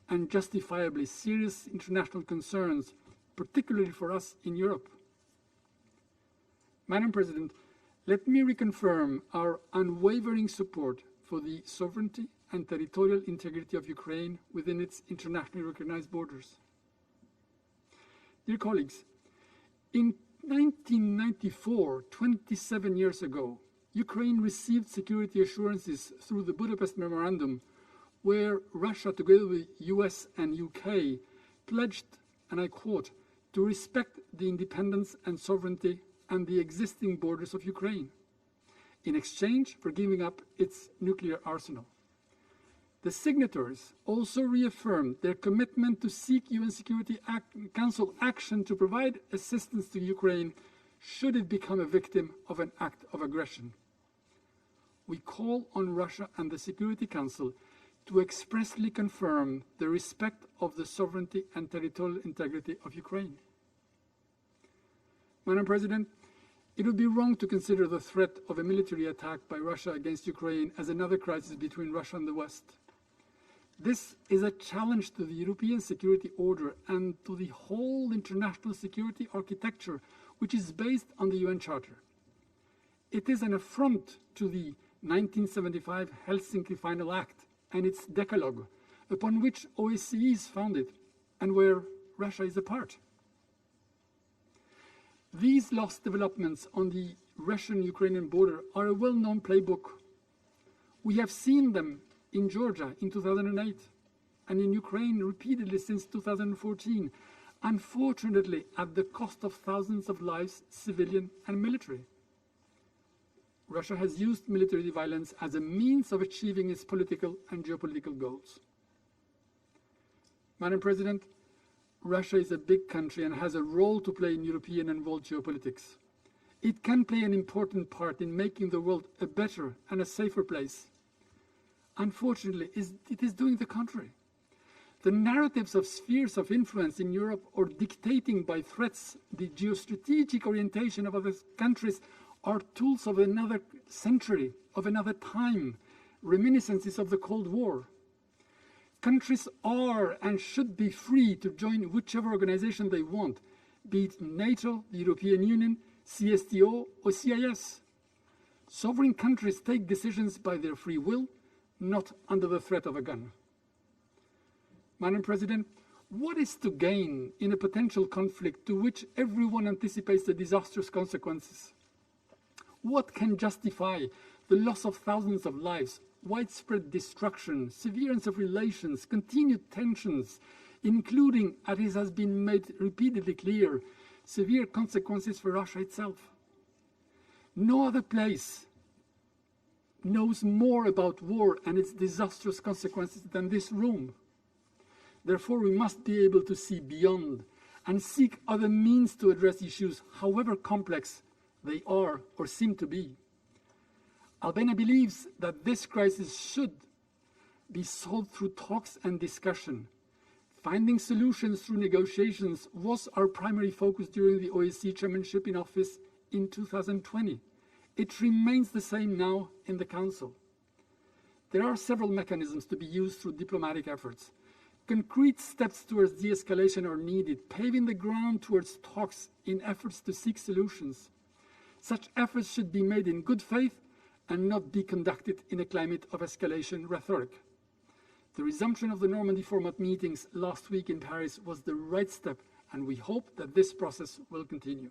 and justifiably serious international concerns, particularly for us in Europe. Madam President, let me reconfirm our unwavering support for the sovereignty and territorial integrity of Ukraine within its internationally recognized borders. Dear colleagues, in 1994, 27 years ago, Ukraine received security assurances through the Budapest Memorandum, where Russia, together with the US and UK, pledged, and I quote, to respect the independence and sovereignty and the existing borders of Ukraine, in exchange for giving up its nuclear arsenal. The signatories also reaffirmed their commitment to seek UN Security Council action to provide assistance to Ukraine should it become a victim of an act of aggression. We call on Russia and the Security Council to expressly confirm the respect of the sovereignty and territorial integrity of Ukraine. Madam President, it would be wrong to consider the threat of a military attack by Russia against Ukraine as another crisis between Russia and the West. This is a challenge to the European security order and to the whole international security architecture, which is based on the UN Charter. It is an affront to the 1975 Helsinki Final Act and its decalogue, upon which OSCE is founded and where Russia is a part. These last developments on the Russian-Ukrainian border are a well-known playbook. We have seen them in Georgia in 2008 and in Ukraine repeatedly since 2014, unfortunately at the cost of thousands of lives, civilian and military. Russia has used military violence as a means of achieving its political and geopolitical goals. Madam President, Russia is a big country and has a role to play in European and world geopolitics. It can play an important part in making the world a better and a safer place. Unfortunately, it is doing the contrary. The narratives of spheres of influence in Europe or dictating by threats the geostrategic orientation of other countries are tools of another century, of another time, reminiscences of the Cold War. Countries are and should be free to join whichever organization they want, be it NATO, the European Union, CSTO, or CIS. Sovereign countries take decisions by their free will, not under the threat of a gun. Madam President, what is to gain in a potential conflict to which everyone anticipates the disastrous consequences? What can justify the loss of thousands of lives, widespread destruction, severance of relations, continued tensions, including, as it has been made repeatedly clear, severe consequences for Russia itself? No other place knows more about war and its disastrous consequences than this room. Therefore, we must be able to see beyond and seek other means to address issues, however complex they are or seem to be. Albania believes that this crisis should be solved through talks and discussion. Finding solutions through negotiations was our primary focus during the OSCE chairmanship in office in 2020. It remains the same now in the Council. There are several mechanisms to be used through diplomatic efforts. Concrete steps towards de-escalation are needed, paving the ground towards talks in efforts to seek solutions. Such efforts should be made in good faith and not be conducted in a climate of escalation rhetoric. The resumption of the Normandy format meetings last week in Paris was the right step, and we hope that this process will continue.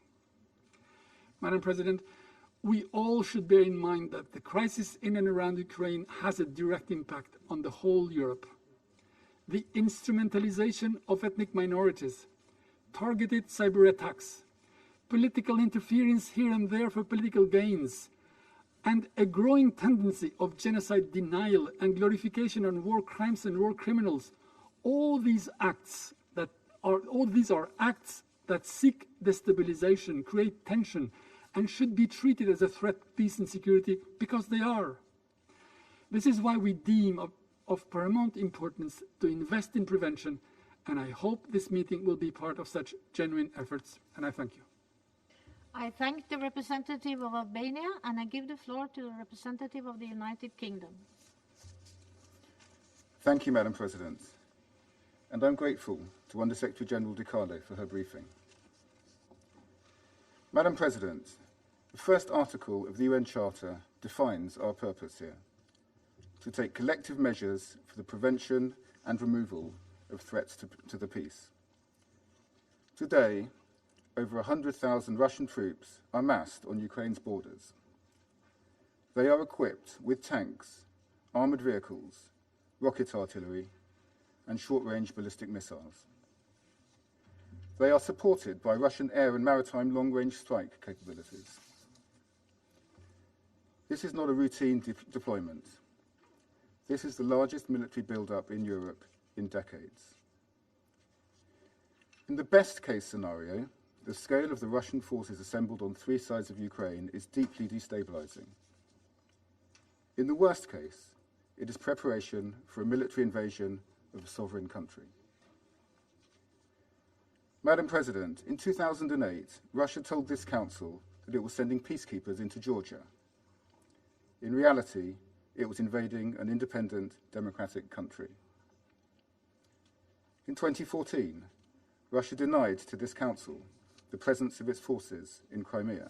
Madam President, we all should bear in mind that the crisis in and around Ukraine has a direct impact on the whole Europe. The instrumentalization of ethnic minorities, targeted cyber attacks, political interference here and there for political gains, and a growing tendency of genocide denial and glorification on war crimes and war criminals, all these are acts that seek destabilization, create tension, and should be treated as a threat to peace and security, because they are. This is why we deem of paramount importance to invest in prevention, and I hope this meeting will be part of such genuine efforts, and I thank you. I thank the representative of Albania, and I give the floor to the representative of the United Kingdom. Thank you, Madam President, and I'm grateful to Under-Secretary General DiCarlo for her briefing. Madam President, the first article of the UN Charter defines our purpose here: to take collective measures for the prevention and removal of threats to the peace. Today, over 100,000 Russian troops are massed on Ukraine's borders. They are equipped with tanks, armoured vehicles, rocket artillery, and short-range ballistic missiles. They are supported by Russian air and maritime long-range strike capabilities. This is not a routine deployment. This is the largest military build-up in Europe in decades. In the best-case scenario, the scale of the Russian forces assembled on three sides of Ukraine is deeply destabilizing. In the worst case, it is preparation for a military invasion of a sovereign country. Madam President, in 2008, Russia told this Council that it was sending peacekeepers into Georgia. In reality, it was invading an independent, democratic country. In 2014, Russia denied to this Council the presence of its forces in Crimea.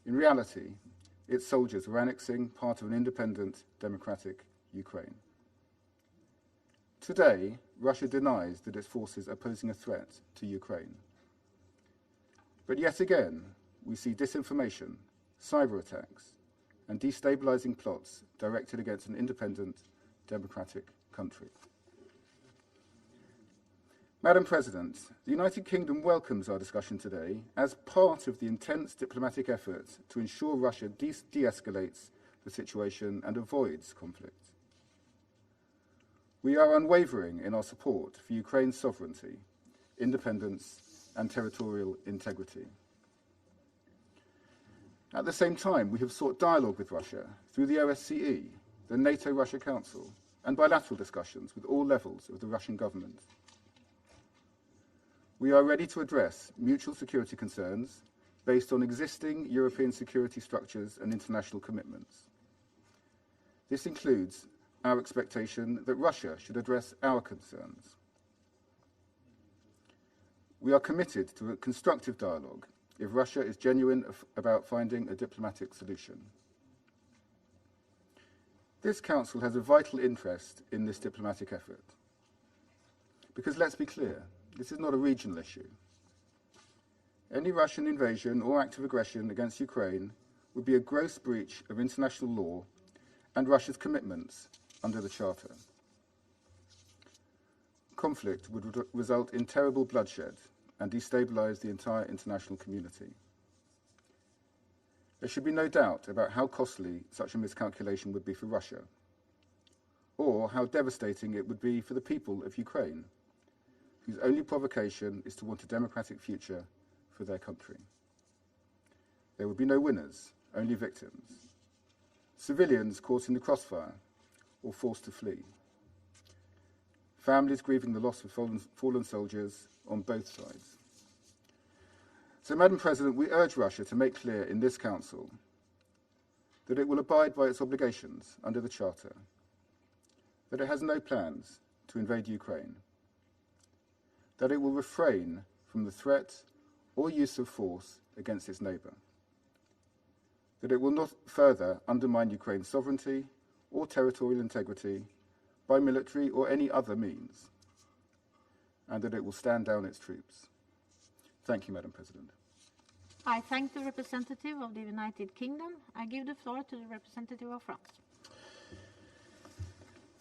In reality, its soldiers were annexing part of an independent, democratic Ukraine. Today, Russia denies that its forces are posing a threat to Ukraine. But yet again, we see disinformation, cyber attacks, and destabilizing plots directed against an independent, democratic country. Madam President, the United Kingdom welcomes our discussion today as part of the intense diplomatic effort to ensure Russia de-escalates the situation and avoids conflict. We are unwavering in our support for Ukraine's sovereignty, independence, and territorial integrity. At the same time, we have sought dialogue with Russia through the OSCE, the NATO-Russia Council, and bilateral discussions with all levels of the Russian government. We are ready to address mutual security concerns based on existing European security structures and international commitments. This includes our expectation that Russia should address our concerns. We are committed to a constructive dialogue if Russia is genuine about finding a diplomatic solution. This Council has a vital interest in this diplomatic effort. Because let's be clear, this is not a regional issue. Any Russian invasion or act of aggression against Ukraine would be a gross breach of international law and Russia's commitments under the Charter. Conflict would result in terrible bloodshed and destabilize the entire international community. There should be no doubt about how costly such a miscalculation would be for Russia, or how devastating it would be for the people of Ukraine, whose only provocation is to want a democratic future for their country. There would be no winners, only victims. Civilians caught in the crossfire or forced to flee. Families grieving the loss of fallen soldiers on both sides. So, Madam President, we urge Russia to make clear in this Council that it will abide by its obligations under the Charter, that it has no plans to invade Ukraine, that it will refrain from the threat or use of force against its neighbour, that it will not further undermine Ukraine's sovereignty or territorial integrity by military or any other means, and that it will stand down its troops. Thank you, Madam President. I thank the representative of the United Kingdom. I give the floor to the representative of France.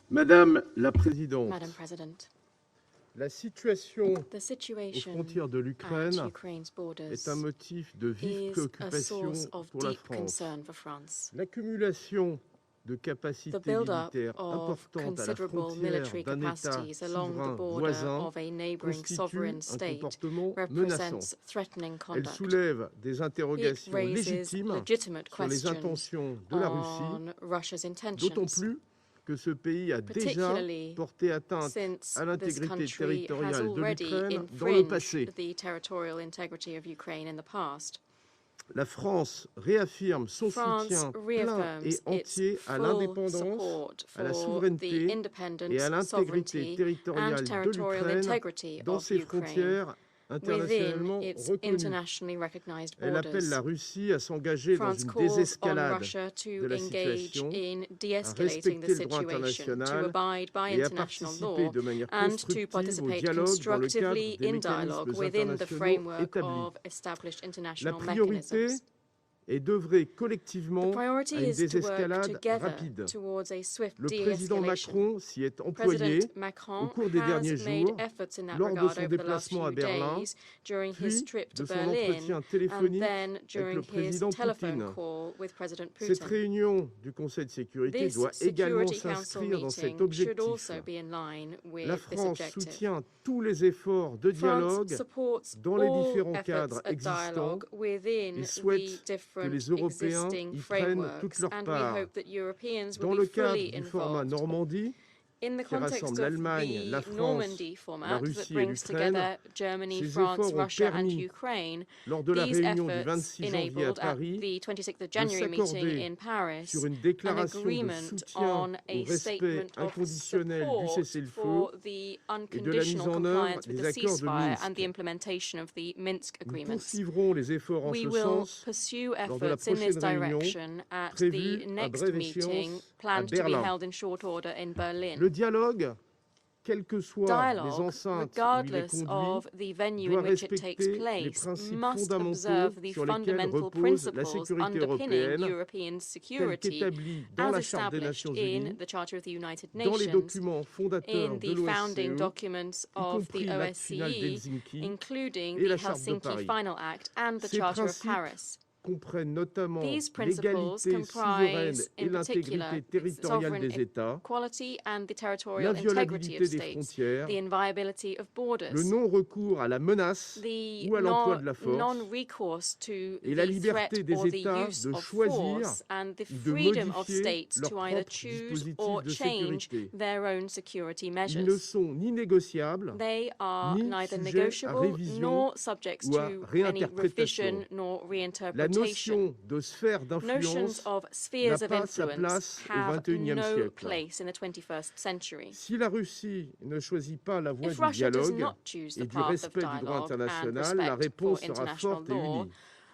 Madame la Présidente, Madam President, la situation the aux situation frontières de at l'Ukraine Ukraine's borders est un motif de vive is a préoccupation source of pour la deep France. concern for France. L'accumulation de The capacités build-up militaires of importantes à la considerable frontière military d'un État capacities along the souverain border voisin of a neighboring constitue sovereign un state comportement represents menaçant. threatening Elle conduct. soulève des It interrogations raises légitimes legitimate sur les questions intentions de la Russie, on Russia's d'autant intentions, plus que ce pays a déjà particularly porté atteinte since à this l'intégrité country has territoriale de already l'Ukraine dans le passé. infringed the territorial integrity of Ukraine in the past. La France réaffirme son France soutien plein reaffirms et entier its à full l'indépendance, support à la for the souveraineté independence, et à l'intégrité sovereignty, territoriale and de territorial l'Ukraine integrity dans of ses Ukraine frontières internationalement within its reconnues. internationally recognized Elle appelle borders. la Russie à s'engager dans France une calls on désescalade Russia de to la engage situation, in à de-escalating the respecter le droit situation, to international abide by et à international participer law, de manière and to constructive au participate dialogue dans le cadre constructively des in dialogue mécanismes within the internationaux framework établis. of established La international priorité mechanisms. est d'œuvrer The collectivement priority à une is to work désescalade together rapide. towards a swift Le président de-escalation. Macron s'y est employé President Macron au cours des has derniers made jours, efforts in that lors de regard son over the last déplacement à few Berlin, days, during his puis trip to de son Berlin, entretien and téléphonique then avec during le his président telephone Poutine. call with President Cette Putin. réunion du Conseil de sécurité This doit également Security Council s'inscrire dans cet meeting should objectif. also be in line with La this France objective. soutient tous les efforts de dialogue France supports dans les all différents efforts cadres at existants dialogue within et the souhaite que different les Européens existing y prennent toute frameworks, leur and part. we hope that Europeans Dans will le be cadre fully du format involved. Normandie, In the qui rassemble context of l'Allemagne, la the France, Normandy la format that Russie et brings l'Ukraine, together Germany, ces France, efforts ont Russia and permis, Ukraine, lors de la these réunion du efforts 26 janvier à enabled at Paris, the 26th of de January meeting s'accorder in Paris sur une an déclaration de agreement soutien on au a respect statement of inconditionnel du support cessez-le-feu for the et de la mise unconditional en œuvre compliance with des the accords de ceasefire and the Minsk. implementation of the Minsk Nous agreements. poursuivrons les efforts en We ce will sens pursue lors de la efforts in this prochaine réunion direction at prévue the à next brève meeting échéance à planned to be Berlin. held in short order in Berlin. Le dialogue, quelles que soient les Dialogue, enceintes où il est regardless conduit, of the venue doit in which it takes respecter les place, principes must fondamentaux observe the sur lesquels fundamental repose la principles sécurité underpinning européenne, European tels security qu'établis dans as la Charte des established Nations in Unies, the Charter of the United dans les Nations, documents fondateurs in de the founding l'OSCE, documents y of compris the l'acte final OSCE, d'Helsinki including et the la Charte de Helsinki Paris. Final Act and the Ces Charter of principes Paris. comprennent notamment These principles l'égalité souveraine comprise, et in particular, l'intégrité territoriale des États, equality and the territorial integrity l'inviolabilité of des states, frontières, the inviolability of borders, le non-recours à la menace the ou à l'emploi de la force, non-recourse to et la the liberté threat des or the États use de of choisir force, and the ou de freedom of modifier states leurs to either propres choose dispositifs or de change sécurité. their own security Ils ne measures. sont ni négociables, They are ni neither sujets à negotiable révision nor subject ou à to any réinterprétation. revision nor La reinterpretation. interpretation. notion de sphère Notions d'influence of spheres n'a of pas sa influence place au have XXIe no siècle. place in the 21st century. Si la Russie ne choisit pas la voie If du Russia does dialogue not choose the et du path of respect du droit dialogue and international, la respect réponse for sera international forte et law, unie.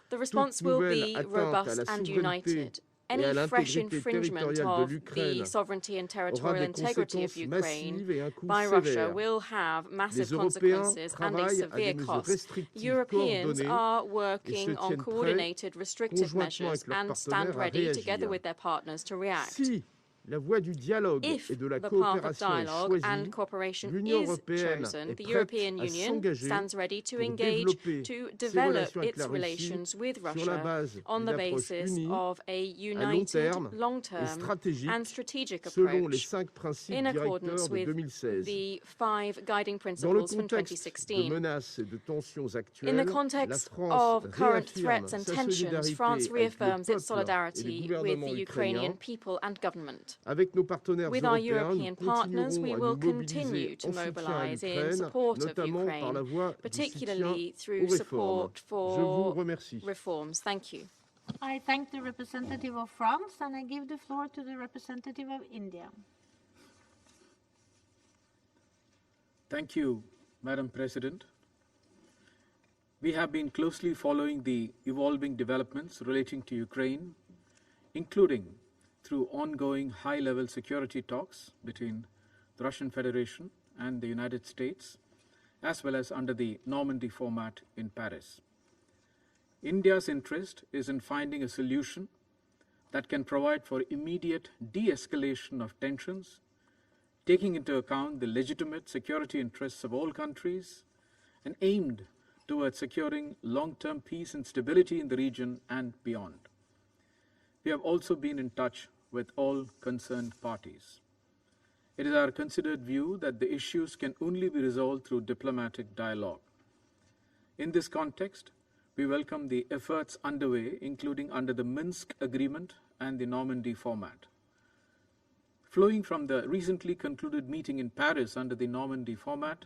the response Toute will nouvelle be atteinte à robust la and souveraineté united. et Any à fresh l'intégrité infringement territoriale de of the l'Ukraine sovereignty and aura territorial des integrity of conséquences Ukraine massives et un coût by Russia sévère. will have massive Les Européens consequences and a travaillent à severe des mesures cost. restrictives Europeans coordonnées are et se working on tiennent prêts, coordinated restrictive conjointement measures avec leurs and stand partenaires, à ready together réagir. with their partners to react. Si la voie du dialogue If et de la the path of coopération est dialogue choisie, and cooperation l'Union is européenne chosen, est the prête European à Union s'engager stands ready to pour engage développer to ses develop relations avec its la Russie relations with sur la Russia base on the d'une approche basis unie, of a à long united, terme et long-term stratégique, and strategic selon les approach 5 principes in accordance directeurs de with 2016. the 5 guiding Dans le principles from contexte de 2016. menaces et de tensions In the actuelles, la context France of current réaffirme threats and sa tensions, France solidarité avec le reaffirms its peuple et les solidarity with gouvernements the ukrainiens. Ukrainian people and government. Avec nos partenaires With our européens, nous European partners, continuerons we à will nous continue mobiliser to en soutien à mobilize in l'Ukraine, support of notamment par Ukraine, la voie du soutien particularly through aux réformes. support Je vous for remercie. reforms. Thank you. I thank the representative of France, and I give the floor to the representative of India. Thank you, Madam President. We have been closely following the evolving developments relating to Ukraine, including through ongoing high-level security talks between the Russian Federation and the United States, as well as under the Normandy format in Paris. India's interest is in finding a solution that can provide for immediate de-escalation of tensions, taking into account the legitimate security interests of all countries and aimed towards securing long-term peace and stability in the region and beyond. We have also been in touch with all concerned parties. It is our considered view that the issues can only be resolved through diplomatic dialogue. In this context, we welcome the efforts underway, including under the Minsk Agreement and the Normandy format. Flowing from the recently concluded meeting in Paris under the Normandy format,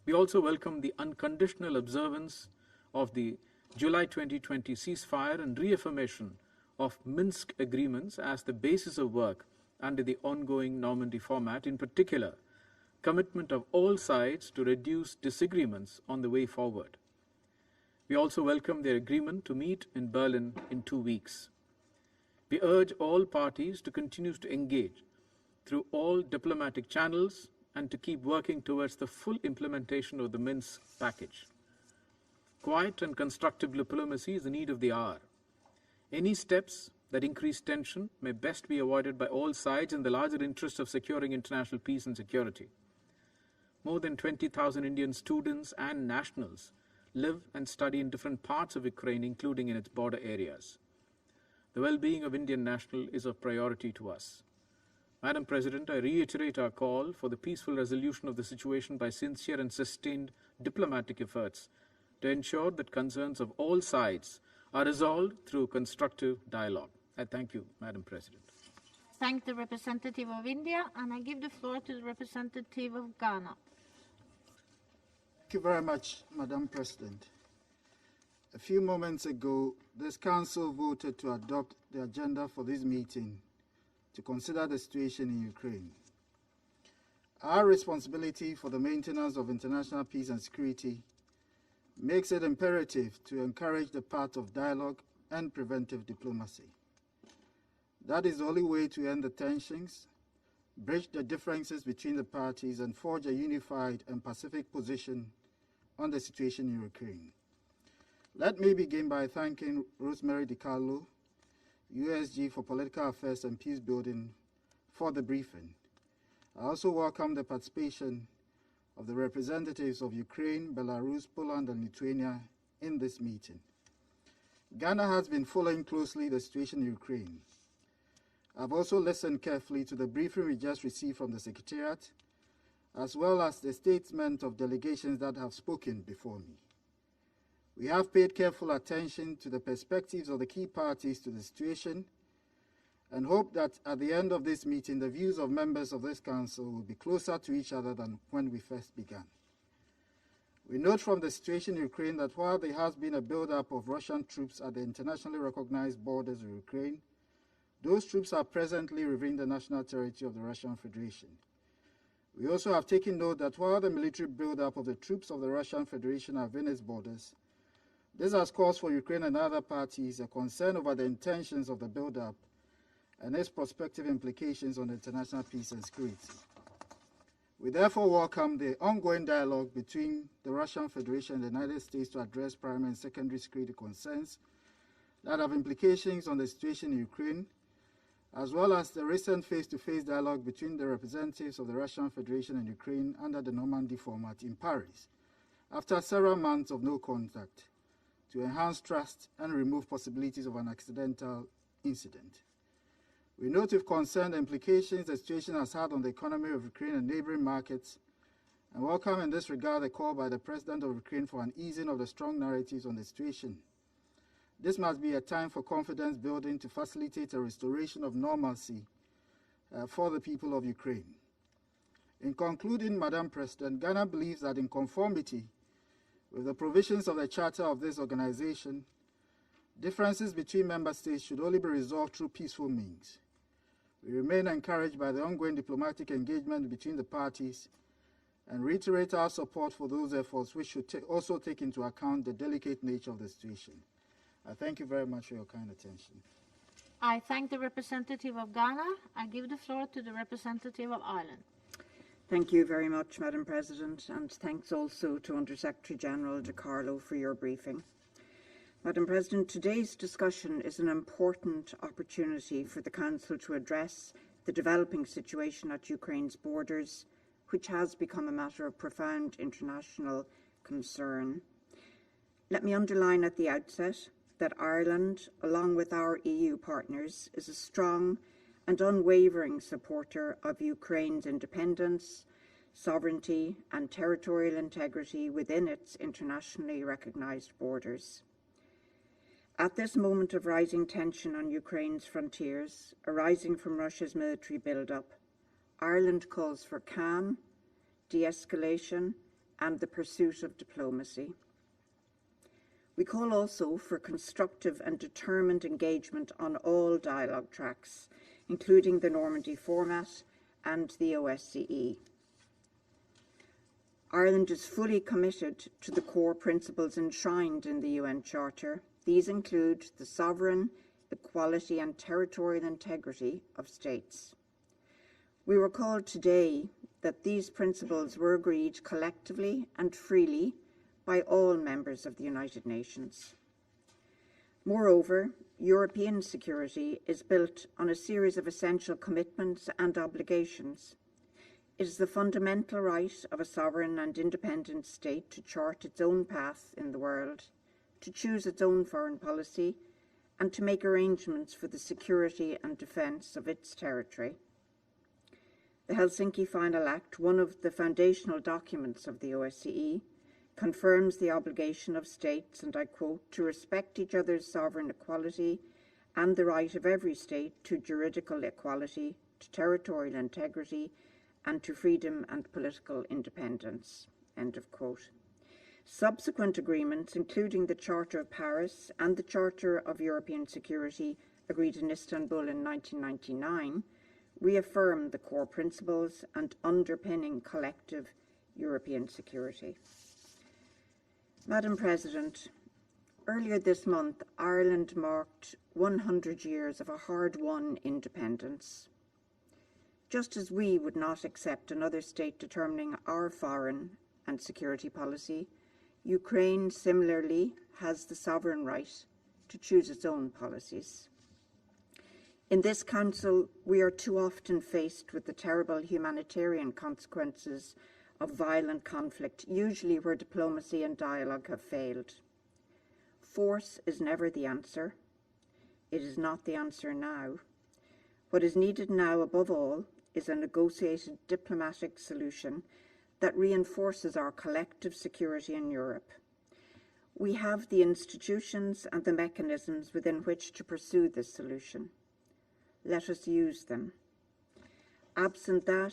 we also welcome the unconditional observance of the July 2020 ceasefire and reaffirmation of Minsk agreements as the basis of work under the ongoing Normandy format, in particular, commitment of all sides to reduce disagreements on the way forward. We also welcome their agreement to meet in Berlin in 2 weeks. We urge all parties to continue to engage through all diplomatic channels and to keep working towards the full implementation of the Minsk package. Quiet and constructive diplomacy is the need of the hour. Any steps that increase tension may best be avoided by all sides in the larger interest of securing international peace and security. More than 20,000 Indian students and nationals live and study in different parts of Ukraine, including in its border areas. The well-being of Indian nationals is of priority to us. Madam President, I reiterate our call for the peaceful resolution of the situation by sincere and sustained diplomatic efforts to ensure that concerns of all sides are resolved through constructive dialogue. I thank you, Madam President. Thank the representative of India, and I give the floor to the representative of Ghana. Thank you very much, Madam President. A few moments ago, this Council voted to adopt the agenda for this meeting to consider the situation in Ukraine. Our responsibility for the maintenance of international peace and security makes it imperative to encourage the path of dialogue and preventive diplomacy. That is the only way to end the tensions, bridge the differences between the parties, and forge a unified and pacific position on the situation in Ukraine. Let me begin by thanking Rosemary DiCarlo, USG for Political Affairs and Peace Building, for the briefing. I also welcome the participation of the representatives of Ukraine, Belarus, Poland, and Lithuania in this meeting. Ghana has been following closely the situation in Ukraine. I've also listened carefully to the briefing we just received from the Secretariat, as well as the statement of delegations that have spoken before me. We have paid careful attention to the perspectives of the key parties to the situation and hope that at the end of this meeting, the views of members of this Council will be closer to each other than when we first began. We note from the situation in Ukraine that while there has been a buildup of Russian troops at the internationally recognized borders of Ukraine, those troops are presently within the national territory of the Russian Federation. We also have taken note that while the military buildup of the troops of the Russian Federation are within its borders, this has caused for Ukraine and other parties a concern over the intentions of the buildup and its prospective implications on international peace and security. We therefore welcome the ongoing dialogue between the Russian Federation and the United States to address primary and secondary security concerns that have implications on the situation in Ukraine, as well as the recent face-to-face dialogue between the representatives of the Russian Federation and Ukraine under the Normandy format in Paris, after several months of no contact, to enhance trust and remove possibilities of an accidental incident. We note with concern the implications the situation has had on the economy of Ukraine and neighboring markets, and welcome in this regard the call by the President of Ukraine for an easing of the strong narratives on the situation. This must be a time for confidence building to facilitate a restoration of normalcy for the people of Ukraine. In concluding, Madam President, Ghana believes that in conformity with the provisions of the Charter of this organization, differences between member states should only be resolved through peaceful means. We remain encouraged by the ongoing diplomatic engagement between the parties and reiterate our support for those efforts, which should also take into account the delicate nature of the situation. I thank you very much for your kind attention. I thank the representative of Ghana. I give the floor to the representative of Ireland. Thank you very much, Madam President, and thanks also to Under-Secretary General De Carlo for your briefing. Madam President, today's discussion is an important opportunity for the Council to address the developing situation at Ukraine's borders, which has become a matter of profound international concern. Let me underline at the outset that Ireland, along with our EU partners, is a strong and unwavering supporter of Ukraine's independence, sovereignty and territorial integrity within its internationally recognised borders. At this moment of rising tension on Ukraine's frontiers, arising from Russia's military build-up, Ireland calls for calm, de-escalation and the pursuit of diplomacy. We call also for constructive and determined engagement on all dialogue tracks, including the Normandy format and the OSCE. Ireland is fully committed to the core principles enshrined in the UN Charter. These include the sovereign, equality and territorial integrity of states. We recall today that these principles were agreed collectively and freely by all members of the United Nations. Moreover, European security is built on a series of essential commitments and obligations. It is the fundamental right of a sovereign and independent state to chart its own path in the world, to choose its own foreign policy, and to make arrangements for the security and defence of its territory. The Helsinki Final Act, one of the foundational documents of the OSCE, confirms the obligation of states, and I quote, to respect each other's sovereign equality and the right of every state to juridical equality, to territorial integrity, and to freedom and political independence, end of quote. Subsequent agreements, including the Charter of Paris and the Charter of European Security, agreed in Istanbul in 1999, reaffirm the core principles and underpinning collective European security. Madam President, earlier this month, Ireland marked 100 years of a hard-won independence. Just as we would not accept another state determining our foreign and security policy, Ukraine similarly has the sovereign right to choose its own policies. In this Council, we are too often faced with the terrible humanitarian consequences of violent conflict, usually where diplomacy and dialogue have failed. Force is never the answer. It is not the answer now. What is needed now, above all, is a negotiated diplomatic solution that reinforces our collective security in Europe. We have the institutions and the mechanisms within which to pursue this solution. Let us use them. Absent that,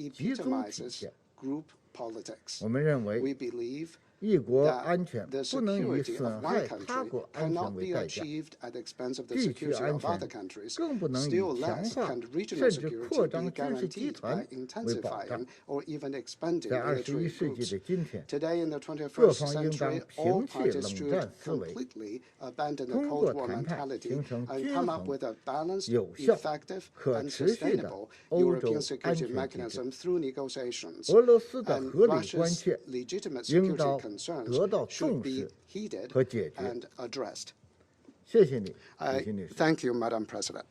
集中体 epitomizes 现。 group politics. 我们认为 We believe that the security of one country cannot be achieved at the expense of the security of other countries, still less can regional security be guaranteed by intensifying or even expanding military groups. Today, in the 21st century, all parties should completely abandon the Cold War mentality and come up with a balanced, effective, and sustainable European security mechanism through negotiations. And Russia's legitimate security concerns should be heeded and addressed. Thank you, Madam President.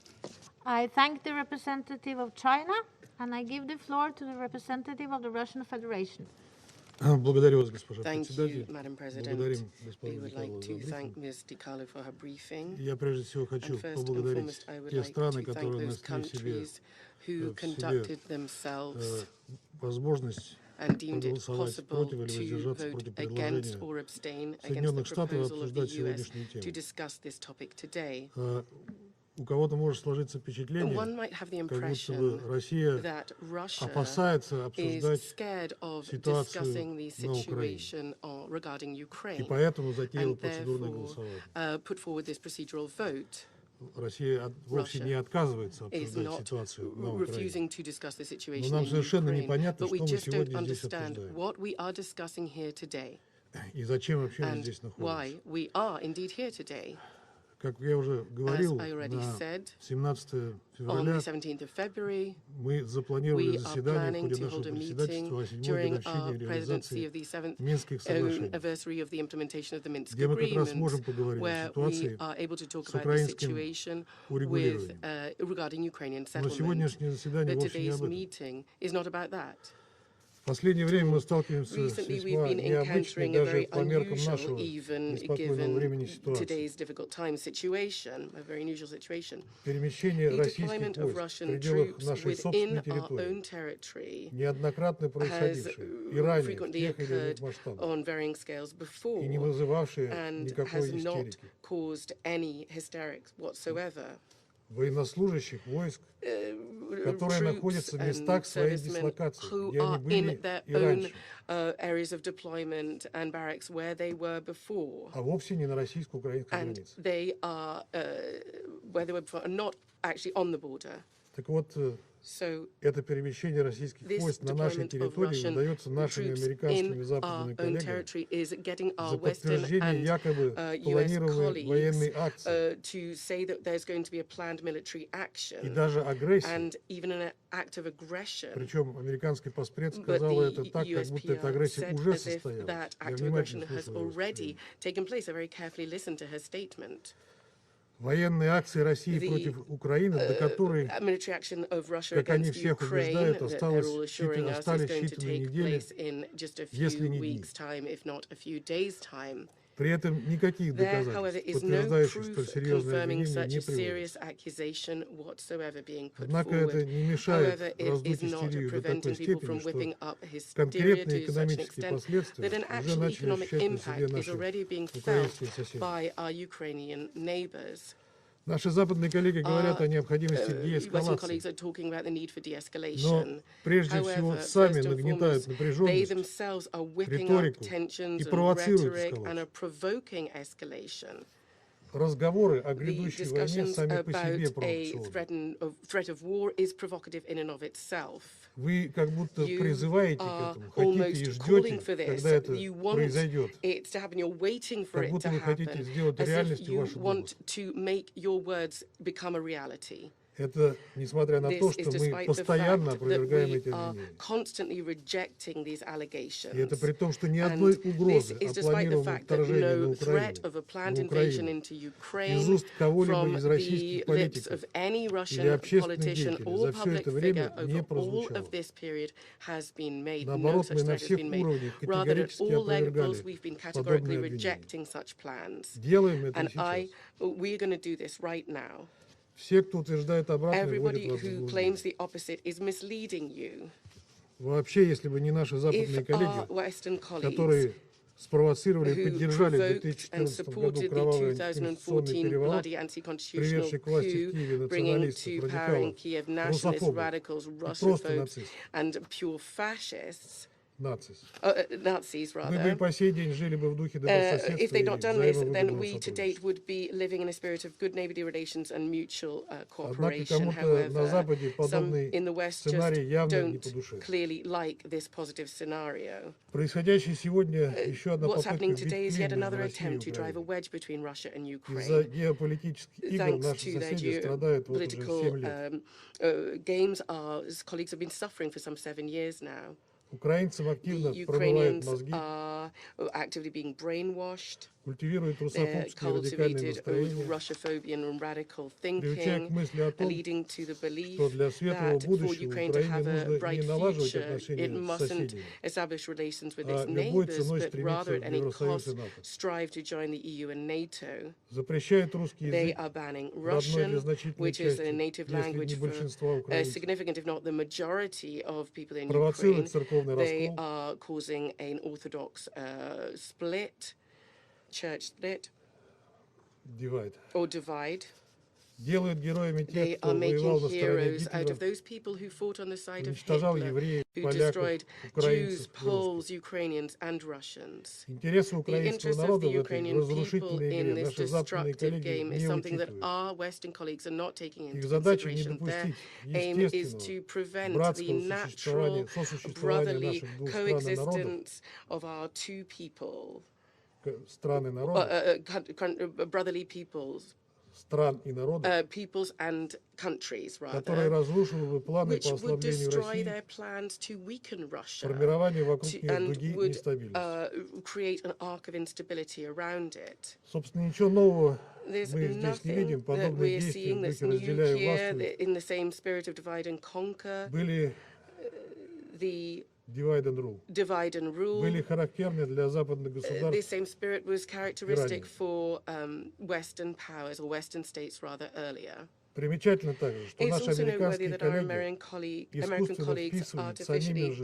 I thank the representative of China, and I give the floor to the representative of the Russian Federation. Thank you, Madam President. We would like to thank Ms. DiCarlo for her briefing. And first and foremost, I would like to thank those countries who conducted themselves and deemed it possible to vote against or abstain against the proposal of the US to discuss this topic today. One might have the impression that Russia is scared of discussing the situation regarding Ukraine and therefore put forward this procedural vote. Russia is not refusing to discuss the situation in Ukraine, but we just don't understand what we are discussing here today and why we are indeed here today. As I already said, on the 17th of February, we are planning to hold a meeting during our presidency of the 7th anniversary of the implementation of the Minsk Agreement, where we are able to talk about the situation with, regarding Ukrainian settlement. But today's meeting is not about that. Recently, we've been encountering a very unusual, even given today's difficult time situation, a very unusual situation. The deployment of Russian troops within our own territory has frequently occurred on varying scales before and has not caused any hysterics whatsoever. Военнослужащих войск, которые находятся в местах своей дислокации, где они были и раньше, areas of deployment and barracks where they were before. А вовсе не на российско-украинской границе. And they are, where they were before, not actually on the border. Так вот, это перемещение российских войск на нашей территории удается нашими американскими и западными коллегами за подтверждение якобы планируемой военной акции и даже агрессии. Причем американский постпред сказал это так, как будто эта агрессия уже состоялась. Я внимательно слушал ее. Военные акции России против Украины, до которой, как они всех убеждают, остались считанные недели, если не дни. При этом никаких доказательств, подтверждающих столь серьезное обвинение, не приводится. Однако это не мешает раздуть истерию до такой степени, что конкретные экономические последствия уже начали ощущать на себе наши украинские соседи. Наши западные коллеги говорят о необходимости деэскалации, но прежде всего сами нагнетают напряженность, риторику и провоцируют эскалацию. Разговоры о грядущей войне сами по себе провокационны. Вы как будто призываете к этому, хотите и ждете, когда это произойдет. Как будто вы хотите сделать реальностью ваши домыслы. Это несмотря на то, что мы постоянно опровергаем эти обвинения. И это при том, что ни одной угрозы о планируемом вторжении на Украину из уст кого-либо из российских политиков или общественных деятелей за все это время не прозвучало. Наоборот, мы на всех уровнях категорически опровергали подобные обвинения. Делаем это сейчас. Все, кто утверждает обратное, вводят вас в заблуждение. Вообще, если бы не наши западные коллеги, которые спровоцировали и поддержали в 2014 году кровавый антиконституционный переворот, приведший к власти в Киеве националистов, радикалов, русофобов и просто нацистов, Nazis, rather. If they'd not done this, then we to date would be living in a spirit of good neighbourly relations and mutual cooperation. However, some in the West just don't clearly like this positive scenario. What's happening today is yet another attempt to drive a wedge between Russia and Ukraine. Thanks to their geopolitical games, our colleagues have been suffering for some 7 years now. The Ukrainians are actively being brainwashed. They're cultivated Russophobia and radical thinking, leading to the belief that for Ukraine to have a bright future, it mustn't establish relations with its neighbors, but rather at any cost strive to join the EU and NATO. They are banning Russian, which is a native language for a significant, if not the majority, of people in Ukraine. They are causing an Orthodox split, church split, or divide. They are making heroes out of those people who fought on the side of Hitler, who destroyed Jews, Poles, Ukrainians, and Russians. The interest of the Ukrainian people in this destructive game is something that our Western colleagues are not taking into consideration. Their aim is to prevent the natural, brotherly coexistence of our two people, brotherly peoples. Peoples and countries, rather, which would destroy their plans to weaken Russia and would create an arc of instability around it. There's nothing that we're seeing that's new here, in the same spirit of divide and conquer. The divide and rule. This same spirit was characteristic for Western powers, or Western states rather, earlier. It's also noteworthy that our American colleagues artificially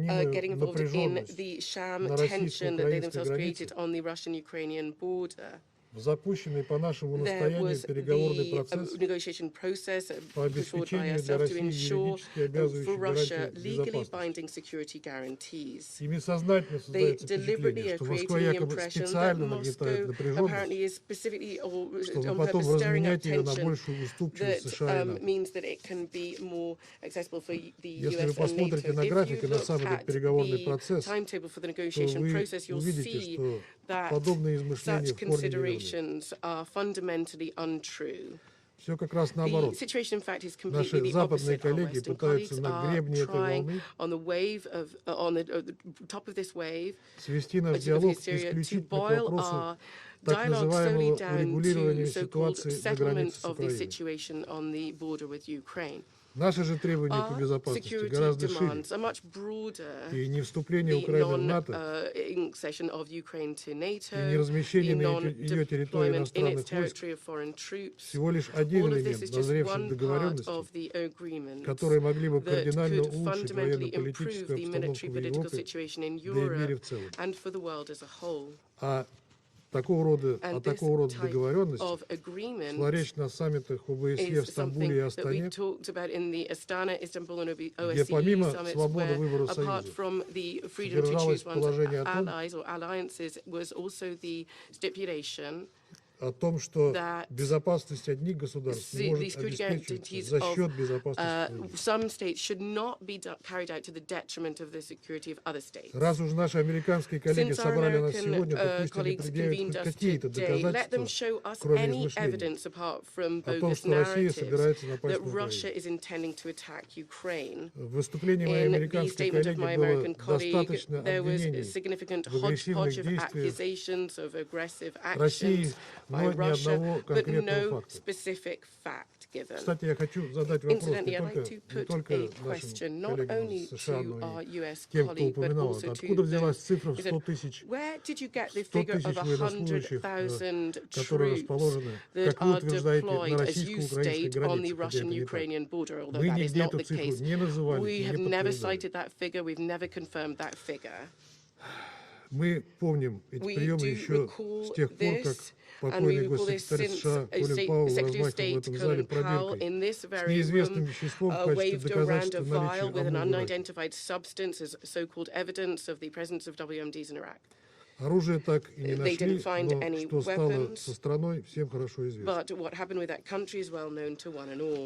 are getting involved in the sham tension that they themselves created on the Russian-Ukrainian border. There was the negotiation process pushed forward by ourselves to ensure for Russia legally binding security guarantees. They deliberately are creating the impression that Moscow apparently is specifically or on purpose stirring up tension that means that it can be more accessible for the US and NATO. If you look at the timetable for the negotiation process, you'll see that such considerations are fundamentally untrue. The situation, in fact, is completely the opposite. Our Western colleagues are trying on the wave of, on the top of this wave of hysteria to boil our dialogue solely down to so-called settlement of the situation on the border with Ukraine. Our security demands are much broader. The non-accession of Ukraine to NATO, the non-deployment in its territory of foreign troops. All of this is just one part of the agreement that could fundamentally improve the military-political situation in Europe and for the world as a whole. And this type of agreement is something that we talked about in the Astana, Istanbul, and OSCE summits, where apart from the freedom to choose one's allies or alliances, was also the stipulation that the security guarantees of some states should not be carried out to the detriment of the security of other states. Since our American colleagues convened us today, let them show us any evidence apart from bogus narratives that Russia is intending to attack Ukraine. In the statement of my American colleague, there was a significant hodgepodge of accusations of aggressive actions by Russia, but no specific fact given. Incidentally, I'd like to put a question not only to our US colleague, but also to those who said, where did you get the figure of 100,000 troops that are deployed, as you state, on the Russian-Ukrainian border, although that is not the case? We have never cited that figure. We've never confirmed that figure. Мы помним эти приемы еще с тех пор, как покойный госсекретарь США Колин Пауэлл размахивал в этом зале пробиркой с неизвестным веществом в качестве доказательства наличия амура. Оружие так и не нашли, но что стало со страной, всем хорошо известно.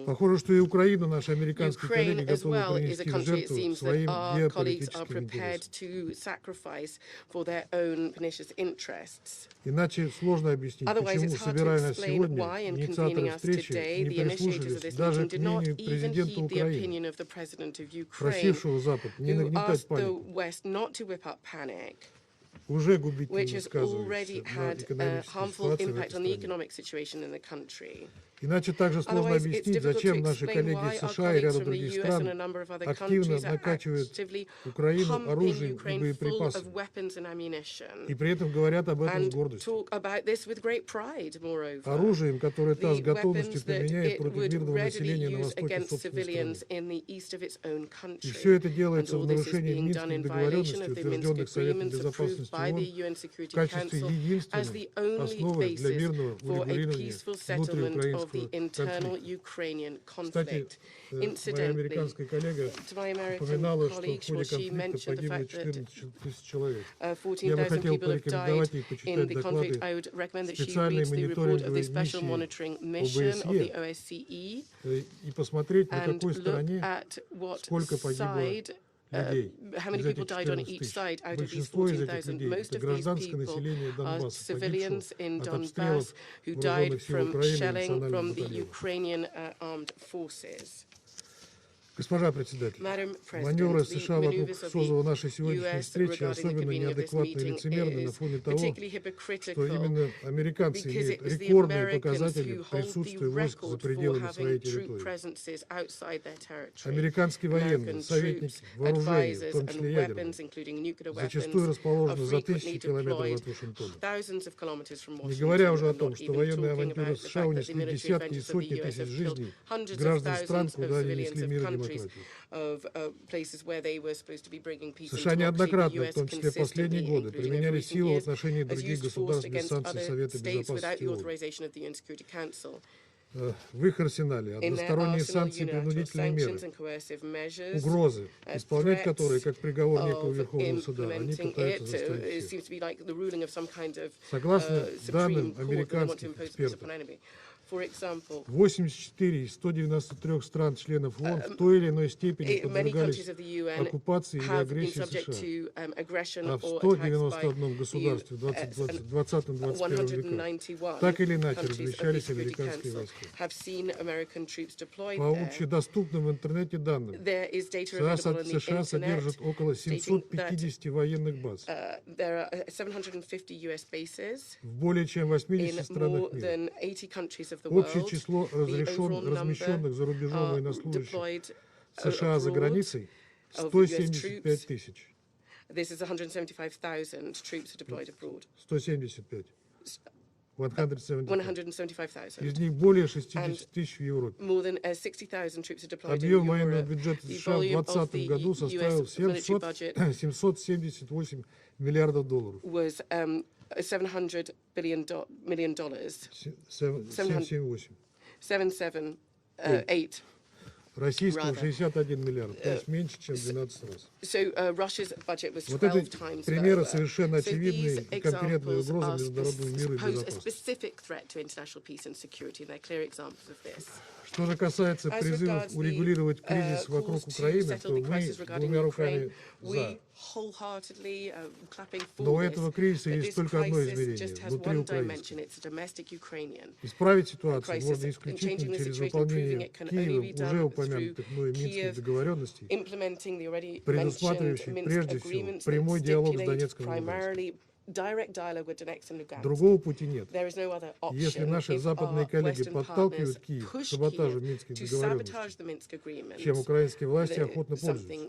Похоже, что и Украину наши американские коллеги готовы принести в жертву своим геополитическим интересам. Иначе сложно объяснить, почему, собирая нас сегодня, инициаторы встречи не прислушались даже к мнению президента Украины, просившего Запад не нагнетать панику. Уже губительно сказывается на экономической ситуации. Иначе также сложно объяснить, зачем наши коллеги из США и ряда других стран активно накачивают Украину оружием и боеприпасами, и при этом говорят об этом с гордостью. Оружием, которое та с готовностью применяет против мирного населения на востоке собственной страны. И все это делается в нарушении Минских договоренностей, утвержденных Советом Безопасности ООН, в качестве единственной основы для мирного урегулирования внутриукраинского конфликта. Кстати, моя американская коллега упоминала, что в ходе конфликта погибло 14 тысяч человек. Я бы хотел порекомендовать ей почитать доклады специальной мониторинговой миссии ОБСЕ и посмотреть, на какой стороне сколько погибло людей. How many people died on each side out of these 14,000? Most of these people are civilians in Donbass who died from shelling from the Ukrainian armed forces. Госпожа председатель, маневры США вокруг СОЗа нашей сегодняшней встречи особенно неадекватны и лицемерны на фоне того, что именно американцы имеют рекордные показатели присутствия войск за пределами своей территории. Американские военные, советники, вооружения, в том числе ядерные, зачастую расположены за тысячи километров от Вашингтона. Не говоря уже о том, что военные авантюры США унесли десятки и сотни тысяч жизней граждан стран, куда они несли мир и демократию. США неоднократно, в том числе последние годы, применяли силу в отношении других государств без санкций Совета Безопасности ООН. В их арсенале односторонние санкции и принудительные меры, угрозы, исполнять которые, как приговор некого Верховного суда, они пытаются заставить всех. Согласно данным американских экспертов, 84 из 193 стран-членов ООН в той или иной степени подвергались оккупации или агрессии США, а в 191 государстве в 20-21 веках так или иначе размещались американские войска. По общедоступным в интернете данным, США содержат около 750 военных баз в более чем 80 странах мира. Общее число размещенных за рубежом военнослужащих США за границей 175 тысяч. 175. 175,000. Из них более 60 тысяч в Европе. Объем военного бюджета США в 2020 году составил 778 миллиардов долларов. 778. Российского 61 миллиард, то есть меньше, чем в 12 раз. Вот это примеры совершенно очевидные и конкретные угрозы международному миру и безопасности. Что же касается призывов урегулировать кризис вокруг Украины, то мы двумя руками за. Но у этого кризиса есть только одно измерение – внутриукраинское. Исправить ситуацию можно исключительно через выполнение Киевом уже упомянутых мной Минских договоренностей, предусматривающих прежде всего прямой диалог с Донецком и Луганском. Другого пути нет. Если наши западные коллеги подталкивают Киев к саботажу Минских договоренностей, чем украинские власти охотно пользуются.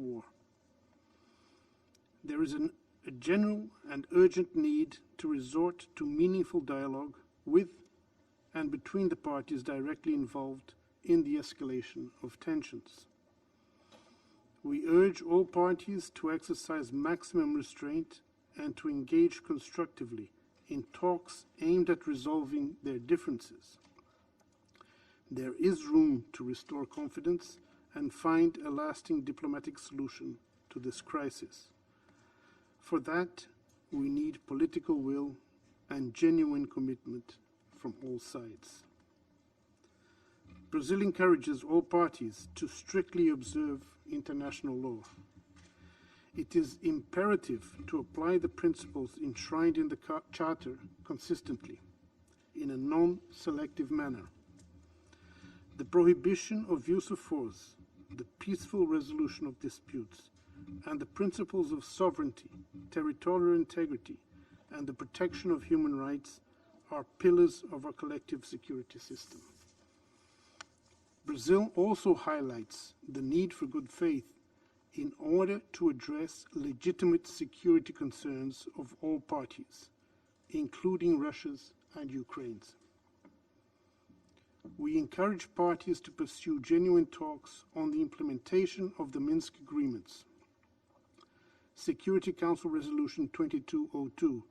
war. There is a general and urgent need to resort to meaningful dialogue with and between the parties directly involved in the escalation of tensions. We urge all parties to exercise maximum restraint and to engage constructively in talks aimed at resolving their differences. There is room to restore confidence and find a lasting diplomatic solution to this crisis. For that, we need political will and genuine commitment from all sides. Brazil encourages all parties to strictly observe international law. It is imperative to apply the principles enshrined in the Charter consistently, in a non-selective manner. The prohibition of use of force, the peaceful resolution of disputes, and the principles of sovereignty, territorial integrity, and the protection of human rights are pillars of our collective security system. Brazil also highlights the need for good faith in order to address legitimate security concerns of all parties, including Russia's and Ukraine's. We encourage parties to pursue genuine talks on the implementation of the Minsk agreements. Security Council Resolution 2202,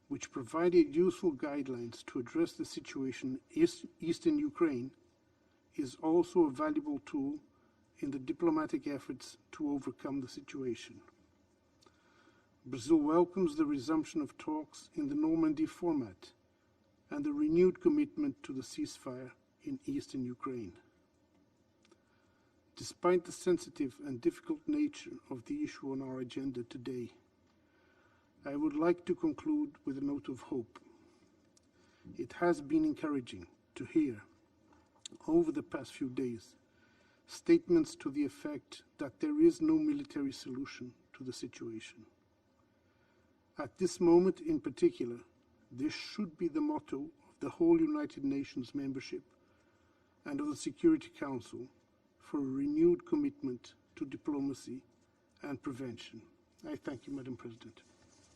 which provided useful guidelines to address the situation in eastern Ukraine, is also a valuable tool in the diplomatic efforts to overcome the situation. Brazil welcomes the resumption of talks in the Normandy format and the renewed commitment to the ceasefire in eastern Ukraine. Despite the sensitive and difficult nature of the issue on our agenda today, I would like to conclude with a note of hope. It has been encouraging to hear, over the past few days, statements to the effect that there is no military solution to the situation. At this moment in particular, this should be the motto of the whole United Nations membership and of the Security Council for a renewed commitment to diplomacy and prevention. I thank you, Madam President.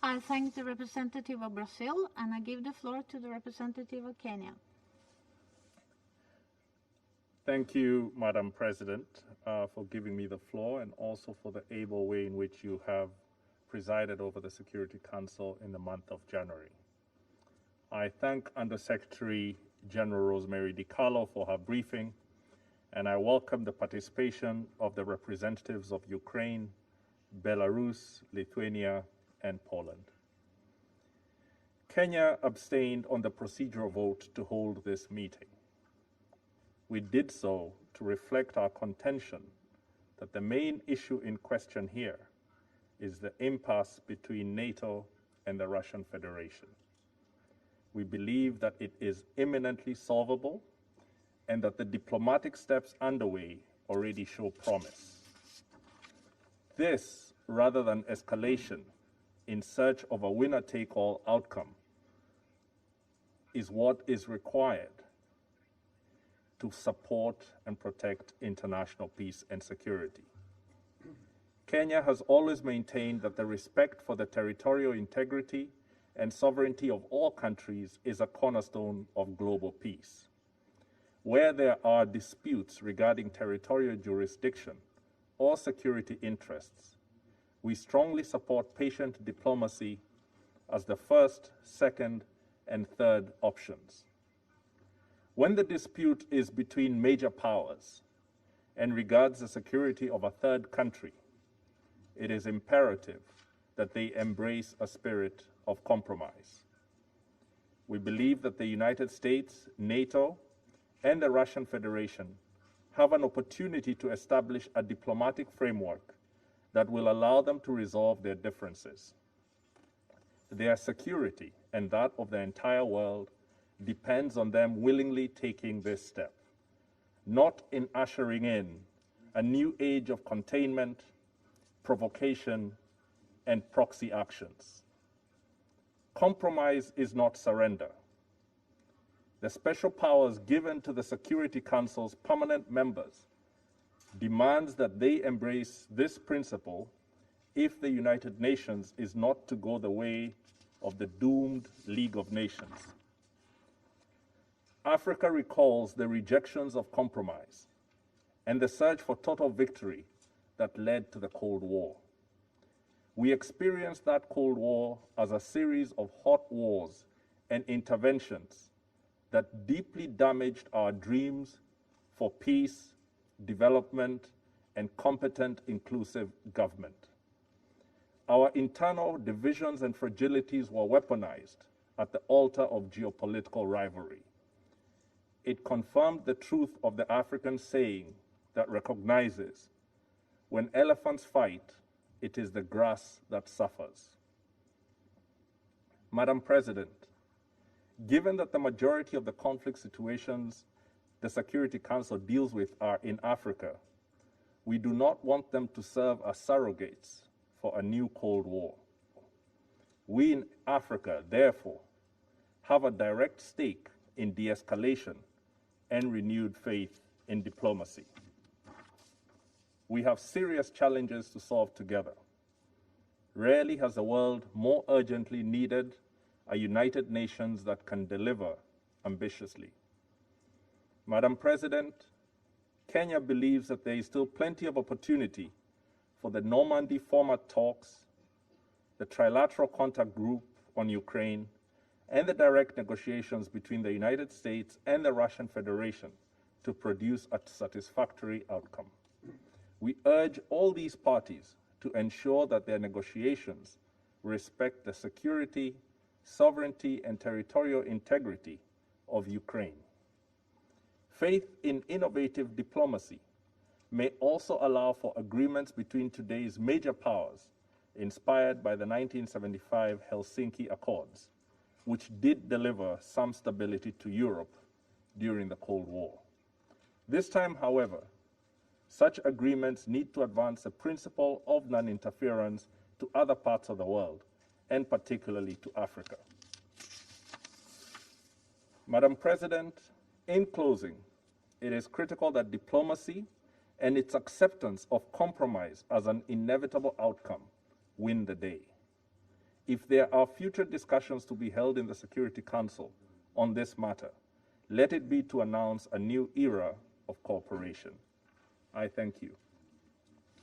I thank the representative of Brazil, and I give the floor to the representative of Kenya. Thank you, Madam President, for giving me the floor, and also for the able way in which you have presided over the Security Council in the month of January. I thank Under-Secretary General Rosemary DiCarlo for her briefing, and I welcome the participation of the representatives of Ukraine, Belarus, Lithuania, and Poland. Kenya abstained on the procedural vote to hold this meeting. We did so to reflect our contention that the main issue in question here is the impasse between NATO and the Russian Federation. We believe that it is imminently solvable and that the diplomatic steps underway already show promise. This, rather than escalation in search of a winner-take-all outcome, is what is required to support and protect international peace and security. Kenya has always maintained that the respect for the territorial integrity and sovereignty of all countries is a cornerstone of global peace. Where there are disputes regarding territorial jurisdiction or security interests, we strongly support patient diplomacy as the first, second, and third options. When the dispute is between major powers and regards the security of a third country, it is imperative that they embrace a spirit of compromise. We believe that the United States, NATO, and the Russian Federation have an opportunity to establish a diplomatic framework that will allow them to resolve their differences. Their security and that of the entire world depends on them willingly taking this step, not in ushering in a new age of containment, provocation, and proxy actions. Compromise is not surrender. The special powers given to the Security Council's permanent members demands that they embrace this principle if the United Nations is not to go the way of the doomed League of Nations. Africa recalls the rejections of compromise and the search for total victory that led to the Cold War. We experienced that Cold War as a series of hot wars and interventions that deeply damaged our dreams for peace, development, and competent, inclusive government. Our internal divisions and fragilities were weaponized at the altar of geopolitical rivalry. It confirmed the truth of the African saying that recognizes, when elephants fight, it is the grass that suffers. Madam President, given that the majority of the conflict situations the Security Council deals with are in Africa, we do not want them to serve as surrogates for a new Cold War. We in Africa, therefore, have a direct stake in de-escalation and renewed faith in diplomacy. We have serious challenges to solve together. Rarely has the world more urgently needed a United Nations that can deliver ambitiously. Madam President, Kenya believes that there is still plenty of opportunity for the Normandy format talks, the Trilateral Contact Group on Ukraine, and the direct negotiations between the United States and the Russian Federation to produce a satisfactory outcome. We urge all these parties to ensure that their negotiations respect the security, sovereignty, and territorial integrity of Ukraine. Faith in innovative diplomacy may also allow for agreements between today's major powers, inspired by the 1975 Helsinki Accords, which did deliver some stability to Europe during the Cold War. This time, however, such agreements need to advance the principle of non-interference to other parts of the world, and particularly to Africa. Madam President, in closing, it is critical that diplomacy and its acceptance of compromise as an inevitable outcome win the day. If there are future discussions to be held in the Security Council on this matter, let it be to announce a new era of cooperation. I thank you.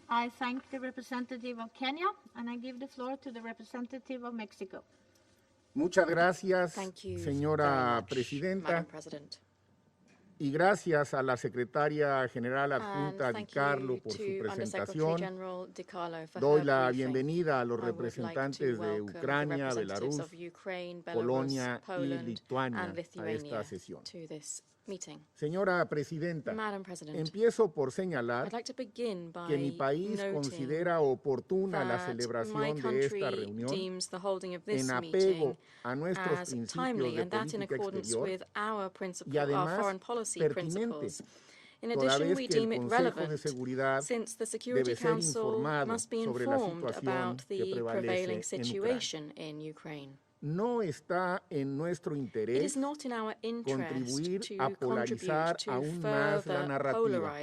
I thank the representative of Kenya, and I give the floor to the representative of Mexico. Muchas gracias, señora Presidenta. Y gracias a la Secretaria General Adjunta Di Carlo por su presentación. Doy la bienvenida a los representantes de Ucrania, Belarus, Polonia y Lituania a esta sesión. Señora Presidenta, empiezo por señalar que mi país considera oportuna la celebración de esta reunión en apego a nuestros principios de política exterior y además pertinente, toda vez que el Consejo de Seguridad debe ser informado sobre la situación que prevalece en Ucrania. No está en nuestro interés contribuir a polarizar aún más la narrativa.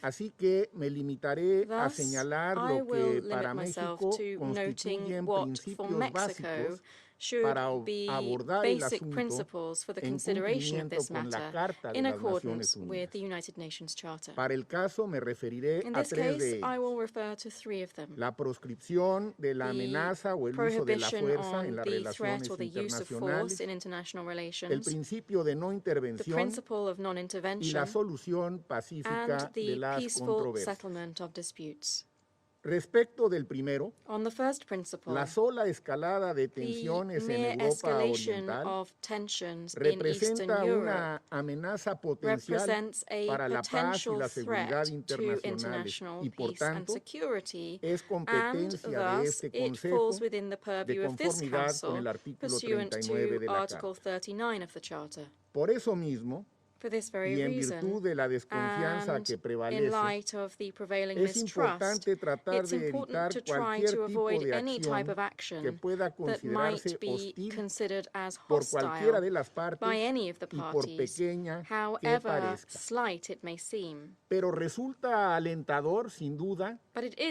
Así que me limitaré a señalar lo que para México constituyen principios básicos para abordar el asunto en cumplimiento con la Carta de las Naciones Unidas. Para el caso me referiré a tres de ellos. La proscripción de la amenaza o el uso de la fuerza en las relaciones internacionales, el principio de no intervención y la solución pacífica de las controversias. Respecto del primero, la sola escalada de tensiones en Europa Oriental representa una amenaza potencial para la paz y la seguridad internacionales y, por tanto, es competencia de este Consejo de conformidad con el artículo 39 de la Carta. Por eso mismo, y en virtud de la desconfianza que prevalece, es importante tratar de evitar cualquier tipo de acción que pueda considerarse hostil por cualquiera de las partes y por pequeña que parezca. Pero resulta alentador, sin duda,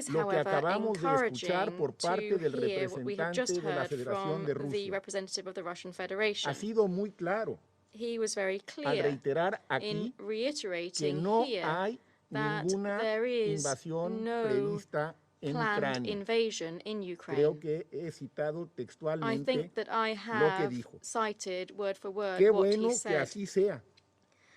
lo que acabamos de escuchar por parte del representante de la Federación de Rusia. Ha sido muy claro al reiterar aquí que no hay ninguna invasión prevista en Ucrania. Creo que he citado textualmente lo que dijo. Qué bueno que así sea.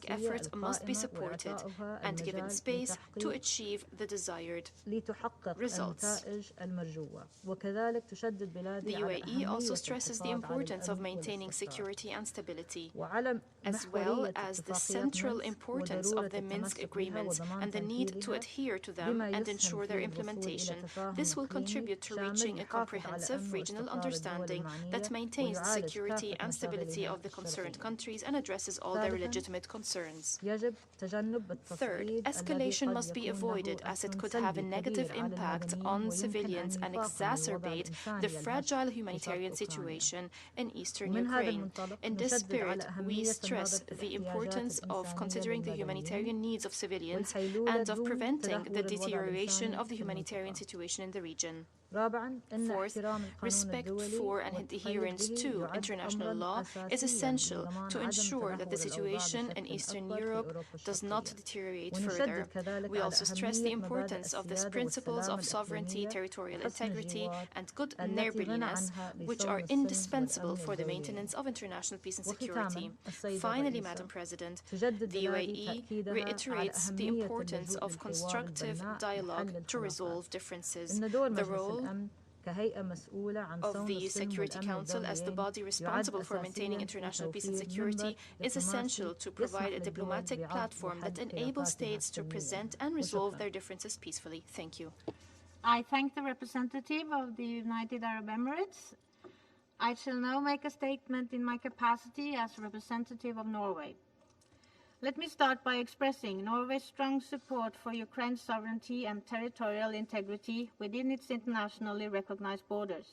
diplomatic efforts must be supported and given space to achieve the desired results. The UAE also stresses the importance of maintaining security and stability, as well as the central importance of the Minsk agreements and the need to adhere to them and ensure their implementation. This will contribute to reaching a comprehensive regional understanding that maintains the security and stability of the concerned concerned countries and addresses all their legitimate concerns. Third, escalation must be avoided as it could have a negative impact on civilians and exacerbate the fragile humanitarian situation in eastern Ukraine. In this spirit, we stress the importance of considering the humanitarian needs of civilians and of preventing the deterioration of the humanitarian situation in the region. Fourth, respect for and adherence to international law is essential to ensure that the situation in Eastern Europe does not deteriorate further. We also stress the importance of these principles of sovereignty, territorial integrity, and good neighborliness, which are indispensable for the maintenance of international peace and security. Finally, Madam President, the UAE reiterates the importance of constructive dialogue to resolve differences. The role of the Security Council as the body responsible for maintaining international peace and security is essential to provide a diplomatic platform that enables states to present and resolve their differences peacefully. Thank you. I thank the representative of the United Arab Emirates. I shall now make a statement in my capacity as representative of Norway. Let me start by expressing Norway's strong support for Ukraine's sovereignty and territorial integrity within its internationally recognized borders.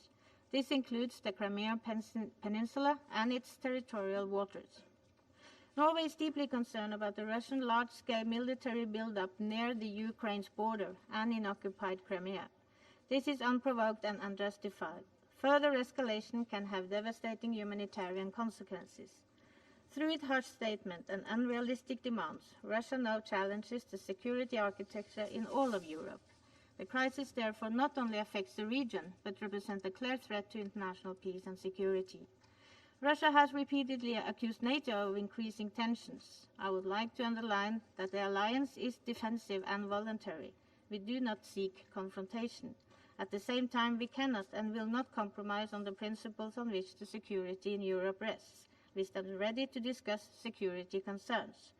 This includes the Crimean Peninsula and its territorial waters. Norway is deeply concerned about the Russian large-scale military buildup near the Ukraine's border and in occupied Crimea. This is unprovoked and unjustified. Further escalation can have devastating humanitarian consequences. Through its harsh statement and unrealistic demands, Russia now challenges the security architecture in all of Europe. The crisis therefore not only affects the region, but represents a clear threat to international peace and security. Russia has repeatedly accused NATO of increasing tensions. I would like to underline that the alliance is defensive and voluntary. We do not seek confrontation. At the same time, we cannot and will not compromise on the principles on which the security in Europe rests. We stand ready to discuss security concerns.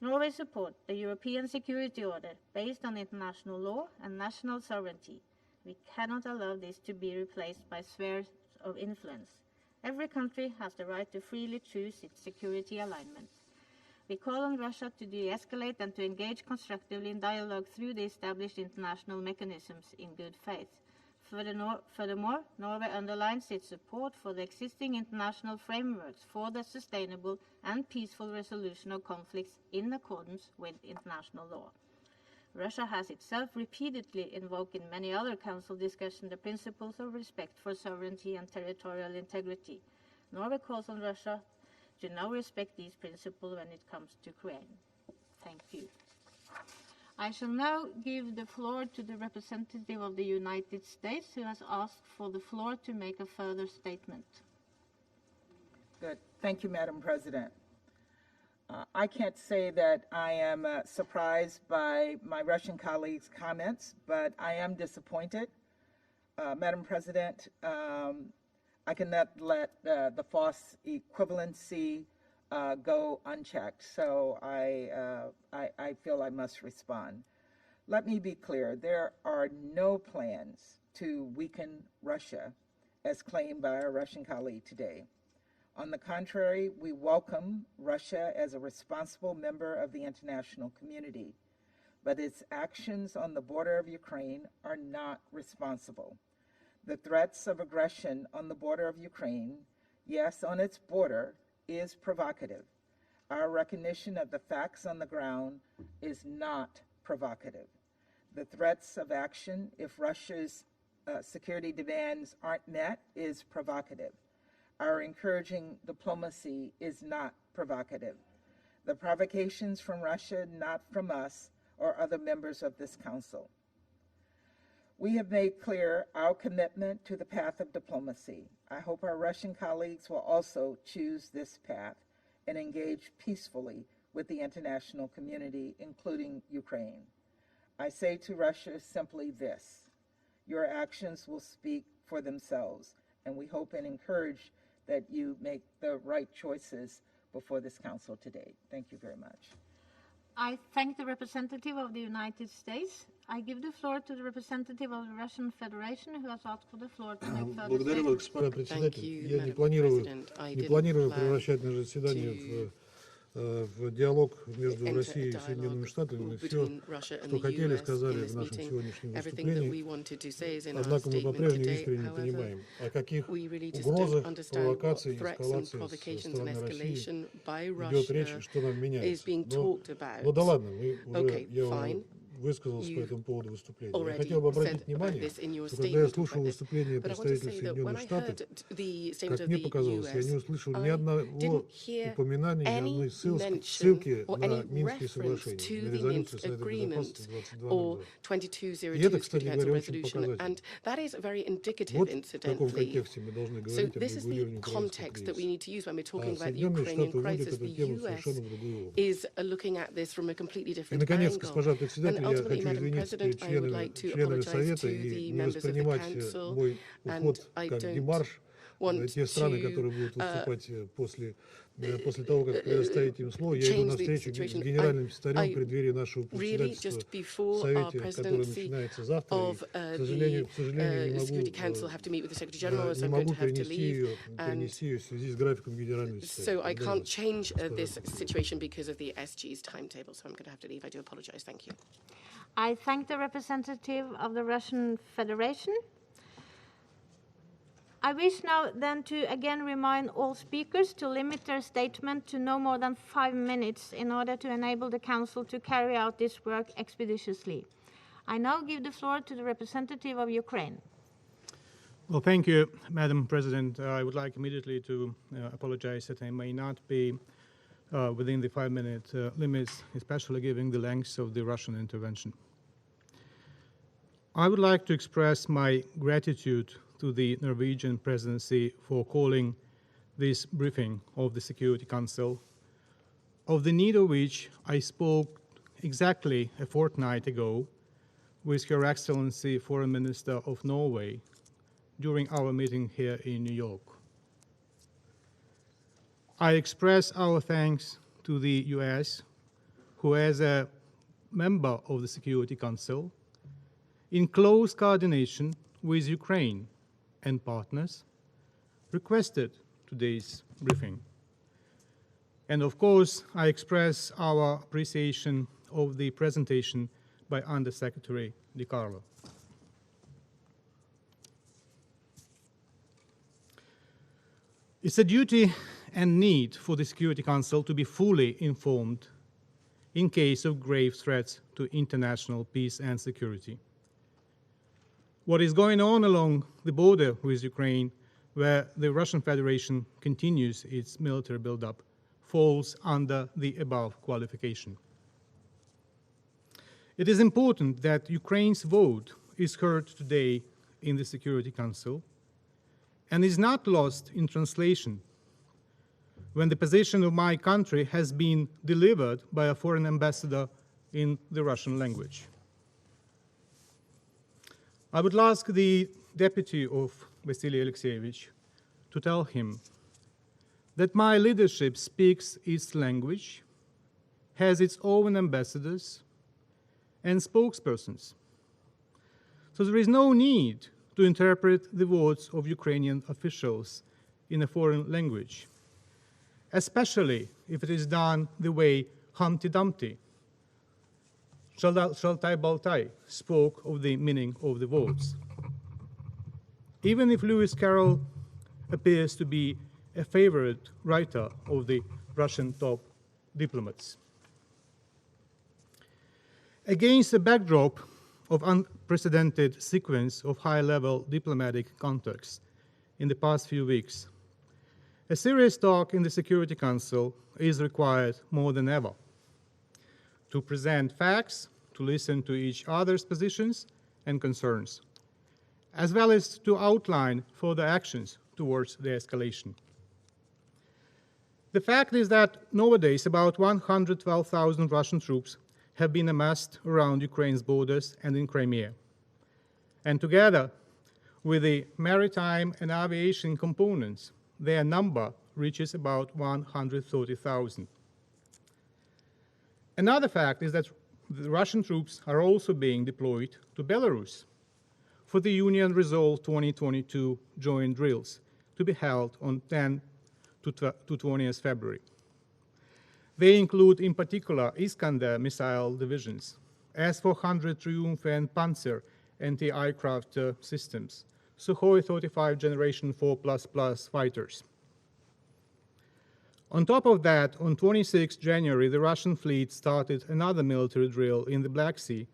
Norway supports the European Security Order based on international law and national sovereignty. We cannot allow this to be replaced by spheres of influence. Every country has the right to freely choose its security alignment. We call on Russia to de-escalate and to engage constructively in dialogue through the established international mechanisms in good faith. Furthermore, Norway underlines its support for the existing international frameworks for the sustainable and peaceful resolution of conflicts in accordance with international law. Russia has itself repeatedly invoked in many other Council discussions the principles of respect for sovereignty and territorial integrity. Norway calls on Russia to now respect these principles when it comes to Ukraine. Thank you. I shall now give the floor to the representative of the United States, who has asked for the floor to make a further statement. Good. Thank you, Madam President. I can't say that I am surprised by my Russian colleagues' comments, but I am disappointed. Madam President, I cannot let the false equivalency go unchecked, so I feel I must respond. Let me be clear, there are no plans to weaken Russia, as claimed by our Russian colleague today. On the contrary, we welcome Russia as a responsible member of the international community, but its actions on the border of Ukraine are not responsible. The threats of aggression on the border of Ukraine, yes, on its border, is provocative. Our recognition of the facts on the ground is not provocative. The threats of action, if Russia's security demands aren't met, is provocative. Our encouraging diplomacy is not provocative. The provocations from Russia, not from us or other members of this Council. We have made clear our commitment to the path of diplomacy. I hope our Russian colleagues will also choose this path and engage peacefully with the international community, including Ukraine. I say to Russia simply this: your actions will speak for themselves, and we hope and encourage that you make the right choices before this Council today. Thank you very much. I thank the representative of the United States. I give the floor to the representative of the Russian Federation who has asked for the floor to make further statements. Благодарю, председатель. Я не планирую превращать наше заседание в диалог между Россией и Соединенными Штатами. Мы все, что хотели, сказали в нашем сегодняшнем выступлении. Однако мы по-прежнему искренне понимаем, о каких угрозах, провокациях, эскалации со стороны России идет речь и что нам меняется. Но да ладно, я вам высказался по этому поводу выступления. Я хотел бы обратить внимание, что когда я слушал выступление представителей Соединенных Штатов, как мне показалось, я не услышал ни одного упоминания, ни одной ссылки на Минские соглашения, на резолюцию Совета Безопасности 2202. И это, кстати говоря, очень показательно. Вот в таком контексте мы должны говорить об регулировании украинского кризиса. А Соединенные Штаты уводят эту тему совершенно в другую область. И, наконец, госпожа председатель, я хочу извиниться перед членами Совета и не воспринимать мой уход как демарш. Те страны, которые будут выступать после того, как предоставить им слово, я иду навстречу с генеральным секретарем в преддверии нашего председательства в Совете, который начинается завтра. И, к сожалению, не могу перенести ее в связи с графиком генерального секретаря. So I can't change this situation because of the SG's timetable, so I'm going to have to leave. I do apologize. Thank you. I thank the representative of the Russian Federation. I wish now then to again remind all speakers to limit their statement to no more than 5 minutes in order to enable the Council to carry out this work expeditiously. I now give the floor to the representative of Ukraine. Well, thank you, Madam President. I would like immediately to apologize that I may not be within the 5-minute limits, especially given the length of the Russian intervention. I would like to express my gratitude to the Norwegian presidency for calling this briefing of the Security Council, of the need of which I spoke exactly a fortnight ago with Her Excellency Foreign Minister of Norway during our meeting here in New York. I express our thanks to the US, who as a member of the Security Council, in close coordination with Ukraine and partners, requested today's briefing. And of course, I express our appreciation of the presentation by Undersecretary Di Carlo. It's a duty and need for the Security Council to be fully informed in case of grave threats to international peace and security. What is going on along the border with Ukraine, where the Russian Federation continues its military buildup, falls under the above qualification. It is important that Ukraine's vote is heard today in the Security Council and is not lost in translation when the position of my country has been delivered by a foreign ambassador in the Russian language. I would ask the deputy of Vasili Alexeyevich to tell him that my leadership speaks its language, has its own ambassadors and spokespersons. So there is no need to interpret the words of Ukrainian officials in a foreign language, especially if it is done the way Humpty Dumpty, Shaltai Baltai, spoke of the meaning of the words. Even if Lewis Carroll appears to be a favorite writer of the Russian top diplomats. Against the backdrop of unprecedented sequence of high-level diplomatic contacts in the past few weeks, a serious talk in the Security Council is required more than ever to present facts, to listen to each other's positions and concerns, as well as to outline further actions towards the escalation. The fact is that nowadays about 112,000 Russian troops have been amassed around Ukraine's borders and in Crimea. And together with the maritime and aviation components, their number reaches about 130,000. Another fact is that the Russian troops are also being deployed to Belarus for the Union Resolve 2022 joint drills to be held on 10 to 20th February. They include, in particular, Iskander missile divisions, S-400 Triumph and Panzer anti-aircraft systems, Sukhoi 35 Generation 4++ fighters. On top of that, on 26 January, the Russian fleet started another military drill in the Black Sea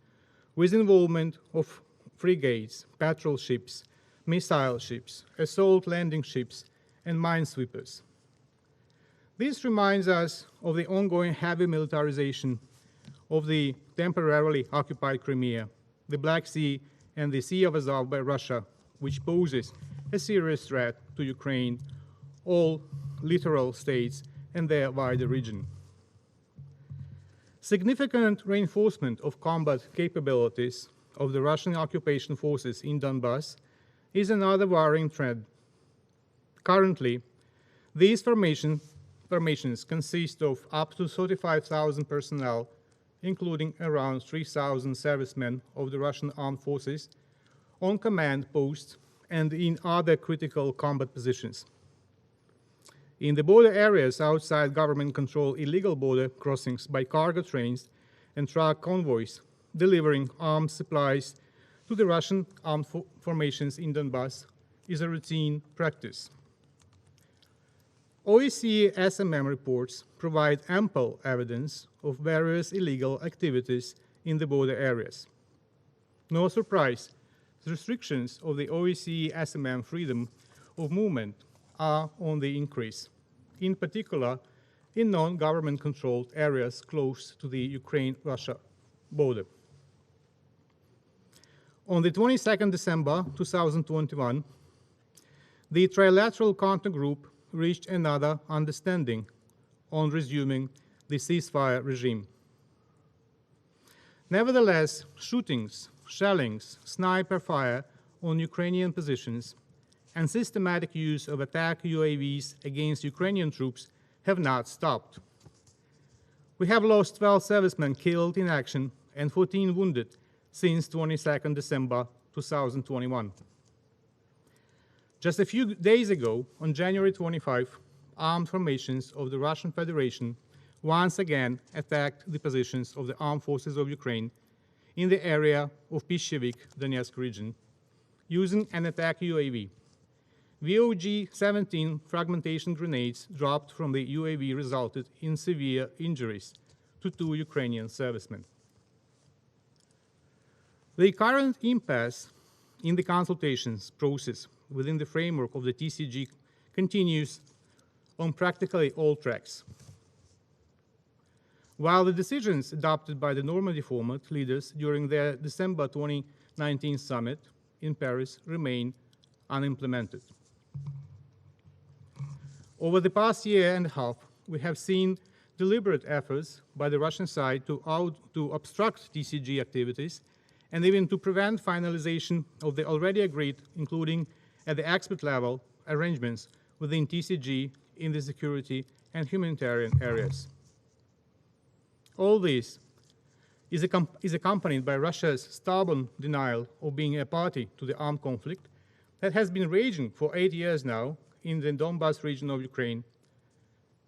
with involvement of frigates, patrol ships, missile ships, assault landing ships, and minesweepers. This reminds us of the ongoing heavy militarization of the temporarily occupied Crimea, the Black Sea, and the Sea of Azov by Russia, which poses a serious threat to Ukraine, all littoral states, and their wider region. Significant reinforcement of combat capabilities of the Russian occupation forces in Donbass is another worrying trend. Currently, these formations consist of up to 35,000 personnel, including around 3,000 servicemen of the Russian armed forces on command posts and in other critical combat positions. In the border areas outside government-controlled illegal border crossings by cargo trains and truck convoys delivering arms supplies to the Russian armed formations in Donbass is a routine practice. OSCE SMM reports provide ample evidence of various illegal activities in the border areas. No surprise, the restrictions of the OSCE SMM freedom of movement are on the increase, in particular in non-government controlled areas close to the Ukraine-Russia border. On the 22nd December 2021, the Trilateral Contact Group reached another understanding on resuming the ceasefire regime. Nevertheless, shootings, shellings, sniper fire on Ukrainian positions, and systematic use of attack UAVs against Ukrainian troops have not stopped. We have lost 12 servicemen killed in action and 14 wounded since 22nd December 2021. Just a few days ago, on January 25, armed formations of the Russian Federation once again attacked the positions of the armed forces of Ukraine in the area of Pishevik, Donetsk region, using an attack UAV. VOG-17 fragmentation grenades dropped from the UAV resulted in severe injuries to 2 Ukrainian servicemen. The current impasse in the consultations process within the framework of the TCG continues on practically all tracks. While the decisions adopted by the Normandy format leaders during their December 2019 summit in Paris remain unimplemented. Over the past year and a half, we have seen deliberate efforts by the Russian side to obstruct TCG activities and even to prevent finalization of the already agreed, including at the expert level, arrangements within TCG in the security and humanitarian areas. All this is accompanied by Russia's stubborn denial of being a party to the armed conflict that has been raging for 8 years now in the Donbass region of Ukraine,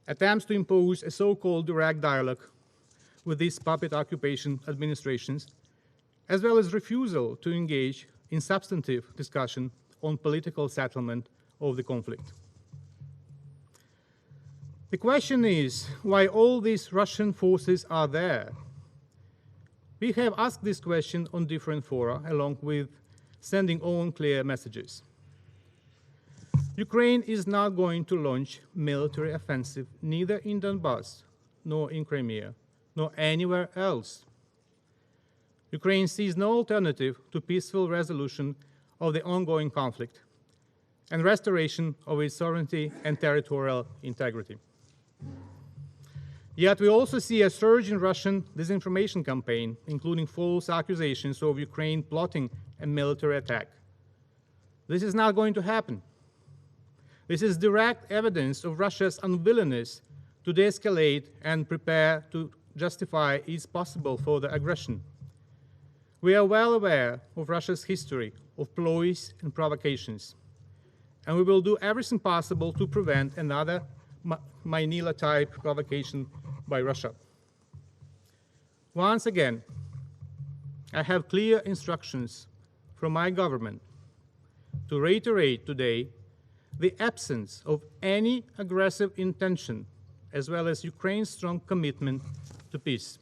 attempts to impose a so-called direct dialogue with these puppet occupation administrations, as well as refusal to engage in substantive discussion on political settlement of the conflict. The question is why all these Russian forces are there. We have asked this question on different fora, along with sending own clear messages. Ukraine is not going to launch military offensive neither in Donbass, nor in Crimea, nor anywhere else. Ukraine sees no alternative to peaceful resolution of the ongoing conflict and restoration of its sovereignty and territorial integrity. Yet we also see a surge in Russian disinformation campaign, including false accusations of Ukraine plotting a military attack. This is not going to happen. This is direct evidence of Russia's unwillingness to de-escalate and prepare to justify its possible further aggression. We are well aware of Russia's history of ploys and provocations, and we will do everything possible to prevent another Manila-type provocation by Russia. Once again, I have clear instructions from my government to reiterate today the absence of any aggressive intention, as well as Ukraine's strong commitment to peace.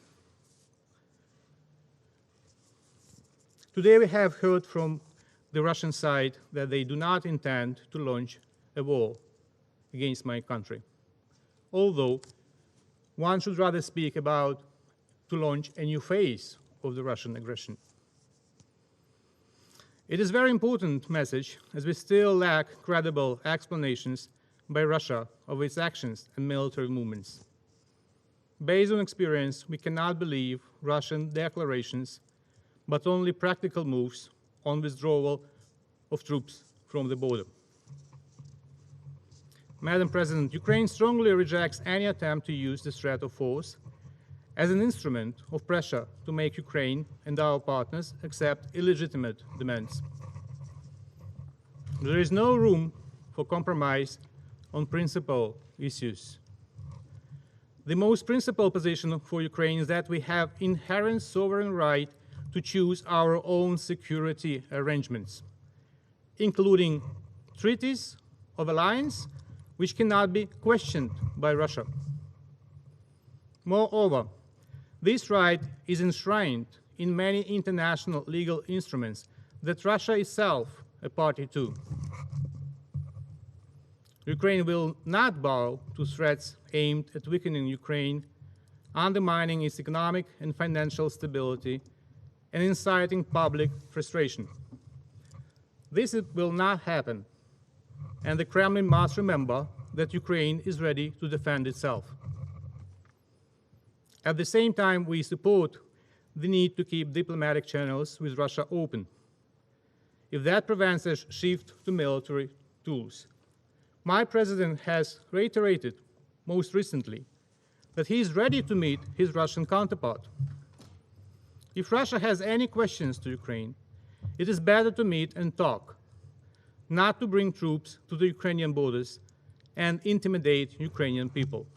Today we have heard from the Russian side that they do not intend to launch a war against my country, although one should rather speak about to launch a new phase of the Russian aggression. It is a very important message, as we still lack credible explanations by Russia of its actions and military movements. Based on experience, we cannot believe Russian declarations, but only practical moves on withdrawal of troops from the border. Madam President, Ukraine strongly rejects any attempt to use the threat of force as an instrument of pressure to make Ukraine and our partners accept illegitimate demands. There is no room for compromise on principal issues. The most principal position for Ukraine is that we have inherent sovereign right to choose our own security arrangements, including treaties of alliance which cannot be questioned by Russia. Moreover, this right is enshrined in many international legal instruments that Russia itself a party to. Ukraine will not bow to threats aimed at weakening Ukraine, undermining its economic and financial stability, and inciting public frustration. This will not happen, and the Kremlin must remember that Ukraine is ready to defend itself. At the same time, we support the need to keep diplomatic channels with Russia open, if that prevents a shift to military tools. My president has reiterated most recently that he is ready to meet his Russian counterpart. If Russia has any questions to Ukraine, it is better to meet and talk, not to bring troops to the Ukrainian borders and intimidate Ukrainian people.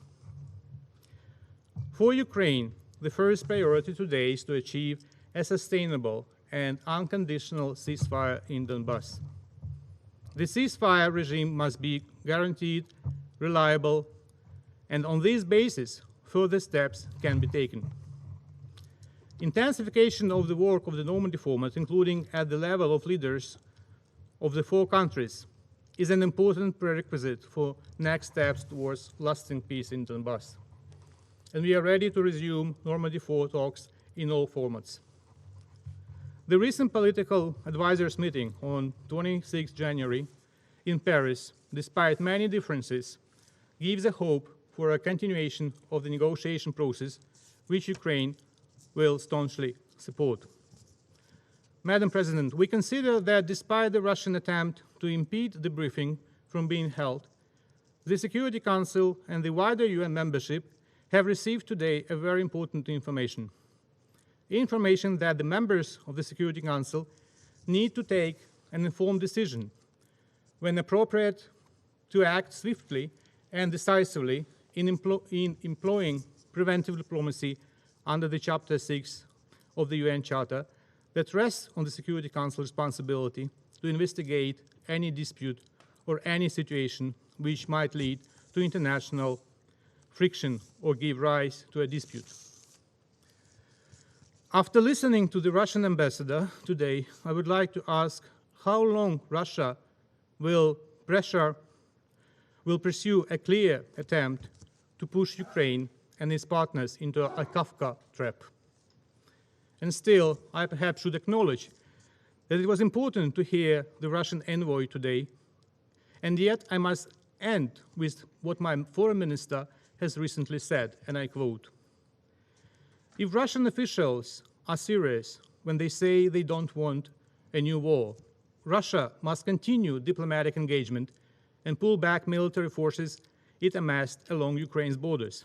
For Ukraine, the first priority today is to achieve a sustainable and unconditional ceasefire in Donbass. The ceasefire regime must be guaranteed, reliable, and on this basis, further steps can be taken. Intensification of the work of the Normandy format, including at the level of leaders of the four countries, is an important prerequisite for next steps towards lasting peace in Donbass. And we are ready to resume Normandy 4 talks in all formats. The recent political advisors meeting on 26 January in Paris, despite many differences, gives a hope for a continuation of the negotiation process, which Ukraine will staunchly support. Madam President, we consider that despite the Russian attempt to impede the briefing from being held, the Security Council and the wider UN membership have received today a very important information that the members of the Security Council need to take an informed decision when appropriate to act swiftly and decisively in employing preventive diplomacy under the Chapter 6 of the UN Charter that rests on the Security Council responsibility to investigate any dispute or any situation which might lead to international friction or give rise to a dispute. After listening to the Russian ambassador today, I would like to ask how long Russia will pursue a clear attempt to push Ukraine and its partners into a Kafka trap. And still, I perhaps should acknowledge that it was important to hear the Russian envoy today, and yet I must end with what my foreign minister has recently said, and I quote, "If Russian officials are serious when they say they don't want a new war, Russia must continue diplomatic engagement and pull back military forces it amassed along Ukraine's borders,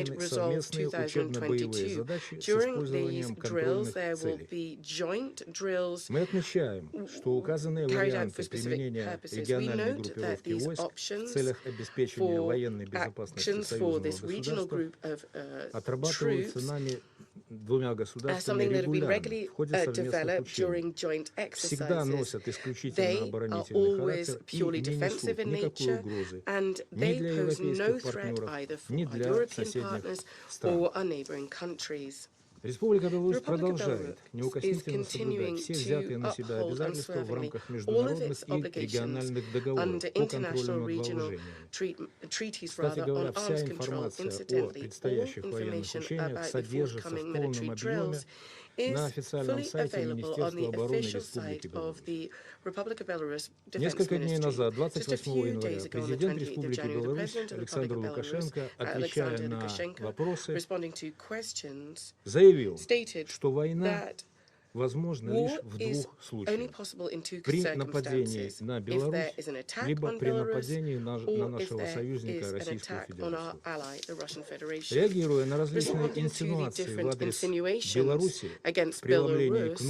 Resolve 2022. During these drills, there will be joint drills carried out for specific purposes. We note that these options for actions for this regional group of troops something that have been regularly developed during joint exercises. They are always purely defensive in nature, and they pose no threat either for our European partners or our neighboring countries. The Republic of Belarus is continuing to uphold unswervingly all of its obligations under international regional treaties on arms control. Incidentally, all information about the forthcoming military drills is fully available on the official site of the Republic of Belarus Defense Ministry. Just a few days ago, on the 28th of January, the President of the Republic of Belarus, Alexander Lukashenko, responding to questions, stated that war is only possible in two circumstances: if there is an attack on Belarus, or if there is an attack on our ally, the Russian Federation. Responding to the different insinuations against Belarus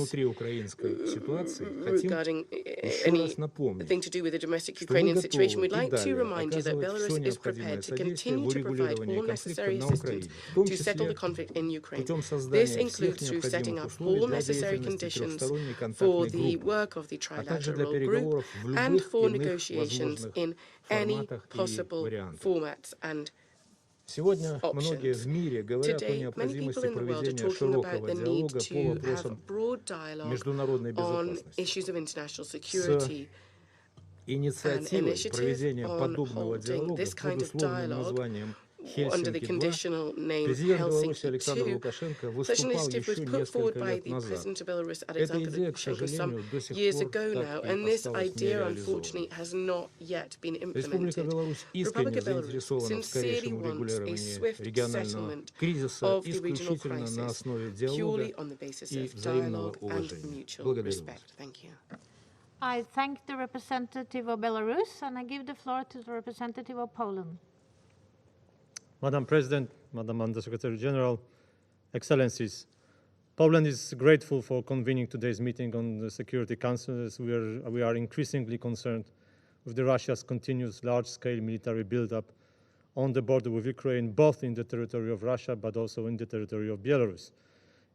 regarding anything to do with the domestic Ukrainian situation, we'd like to remind you that Belarus is prepared to continue to provide all necessary assistance to settle the conflict in Ukraine. This includes through setting up all necessary conditions for the work of the trilateral group and for negotiations in any possible formats and options. Today, many people in the world are talking about the need to have broad dialogue on issues of international security. An initiative on holding this kind of dialogue under the conditional name Helsinki II. Such an initiative was put forward by the President of Belarus, Alexander Lukashenko, some years ago now, and this idea, unfortunately, has not yet been implemented. The Republic of Belarus sincerely wants a swift settlement of the regional crisis, purely on the basis of dialogue and mutual respect. Thank you. I thank the representative of Belarus, and I give the floor to the representative of Poland. Madam President, Madam Undersecretary General, Excellencies, Poland is grateful for convening today's meeting on the Security Council, as we are increasingly concerned with Russia's continuous large-scale military buildup on the border with Ukraine, both in the territory of Russia but also in the territory of Belarus,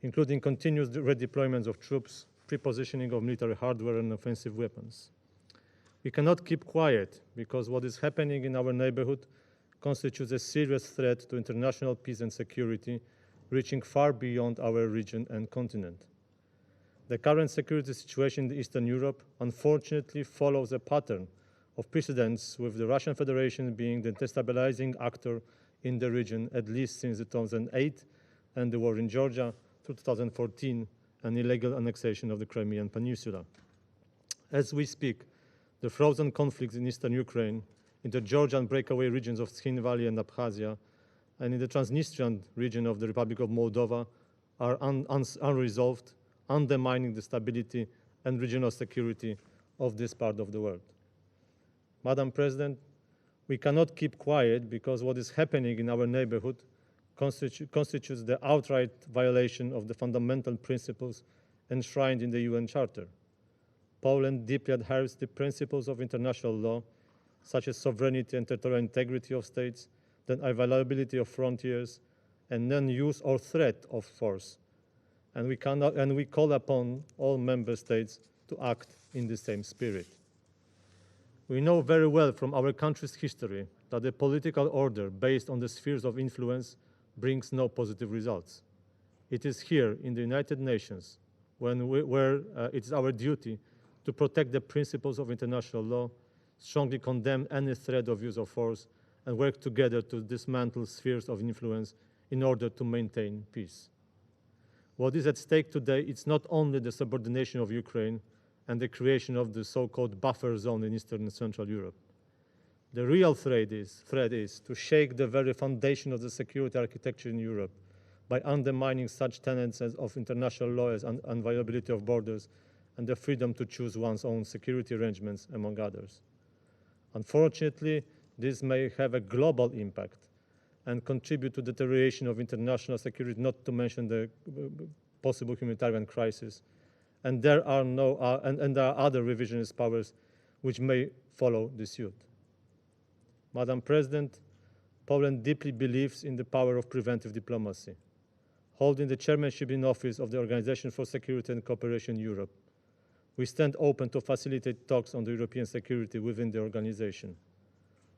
including continuous redeployments of troops, prepositioning of military hardware and offensive weapons. We cannot keep quiet because what is happening in our neighborhood constitutes a serious threat to international peace and security, reaching far beyond our region and continent. The current security situation in Eastern Europe unfortunately follows a pattern of precedents, with the Russian Federation being the destabilizing actor in the region at least since 2008 and the war in Georgia through 2014 and illegal annexation of the Crimean Peninsula. As we speak, the frozen conflicts in eastern Ukraine, in the Georgian breakaway regions of Skhin Valley and Abkhazia, and in the Transnistrian region of the Republic of Moldova are unresolved, undermining the stability and regional security of this part of the world. Madam President, we cannot keep quiet because what is happening in our neighborhood constitutes the outright violation of the fundamental principles enshrined in the UN Charter. Poland deeply adheres to the principles of international law, such as sovereignty and territorial integrity of states, the inviolability of frontiers, and non-use or threat of force. And we call upon all member states to act in the same spirit. We know very well from our country's history that the political order based on the spheres of influence brings no positive results. It is here in the United Nations where it is our duty to protect the principles of international law, strongly condemn any threat of use of force, and work together to dismantle spheres of influence in order to maintain peace. What is at stake today is not only the subordination of Ukraine and the creation of the so-called buffer zone in Eastern and Central Europe. The real threat is to shake the very foundation of the security architecture in Europe by undermining such tenets of international law as inviolability of borders and the freedom to choose one's own security arrangements, among others. Unfortunately, this may have a global impact and contribute to deterioration of international security, not to mention the possible humanitarian crisis. And there are other revisionist powers which may follow the suit. Madam President, Poland deeply believes in the power of preventive diplomacy. holding the chairmanship in office of the Organization for Security and Cooperation in Europe. We stand open to facilitate talks on the European security within the organization.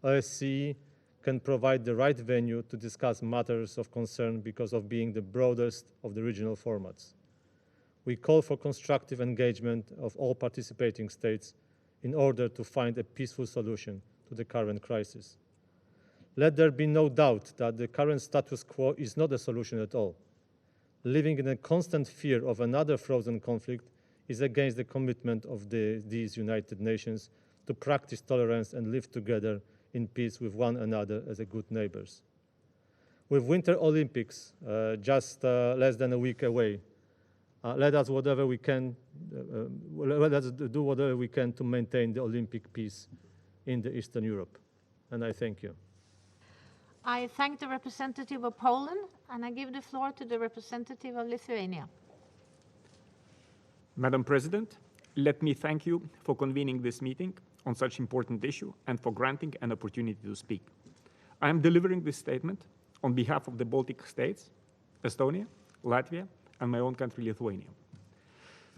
OSCE can provide the right venue to discuss matters of concern because of being the broadest of the regional formats. We call for constructive engagement of all participating states in order to find a peaceful solution to the current crisis. Let there be no doubt that the current status quo is not a solution at all. Living in a constant fear of another frozen conflict is against the commitment of these United Nations to practice tolerance and live together in peace with one another as good neighbors. With Winter Olympics just less than a week away, let us do whatever we can to maintain the Olympic peace in the Eastern Europe. And I thank you. I thank the representative of Poland, and I give the floor to the representative of Lithuania. Madam President, let me thank you for convening this meeting on such important issue and for granting an opportunity to speak. I am delivering this statement on behalf of the Baltic states, Estonia, Latvia, and my own country, Lithuania.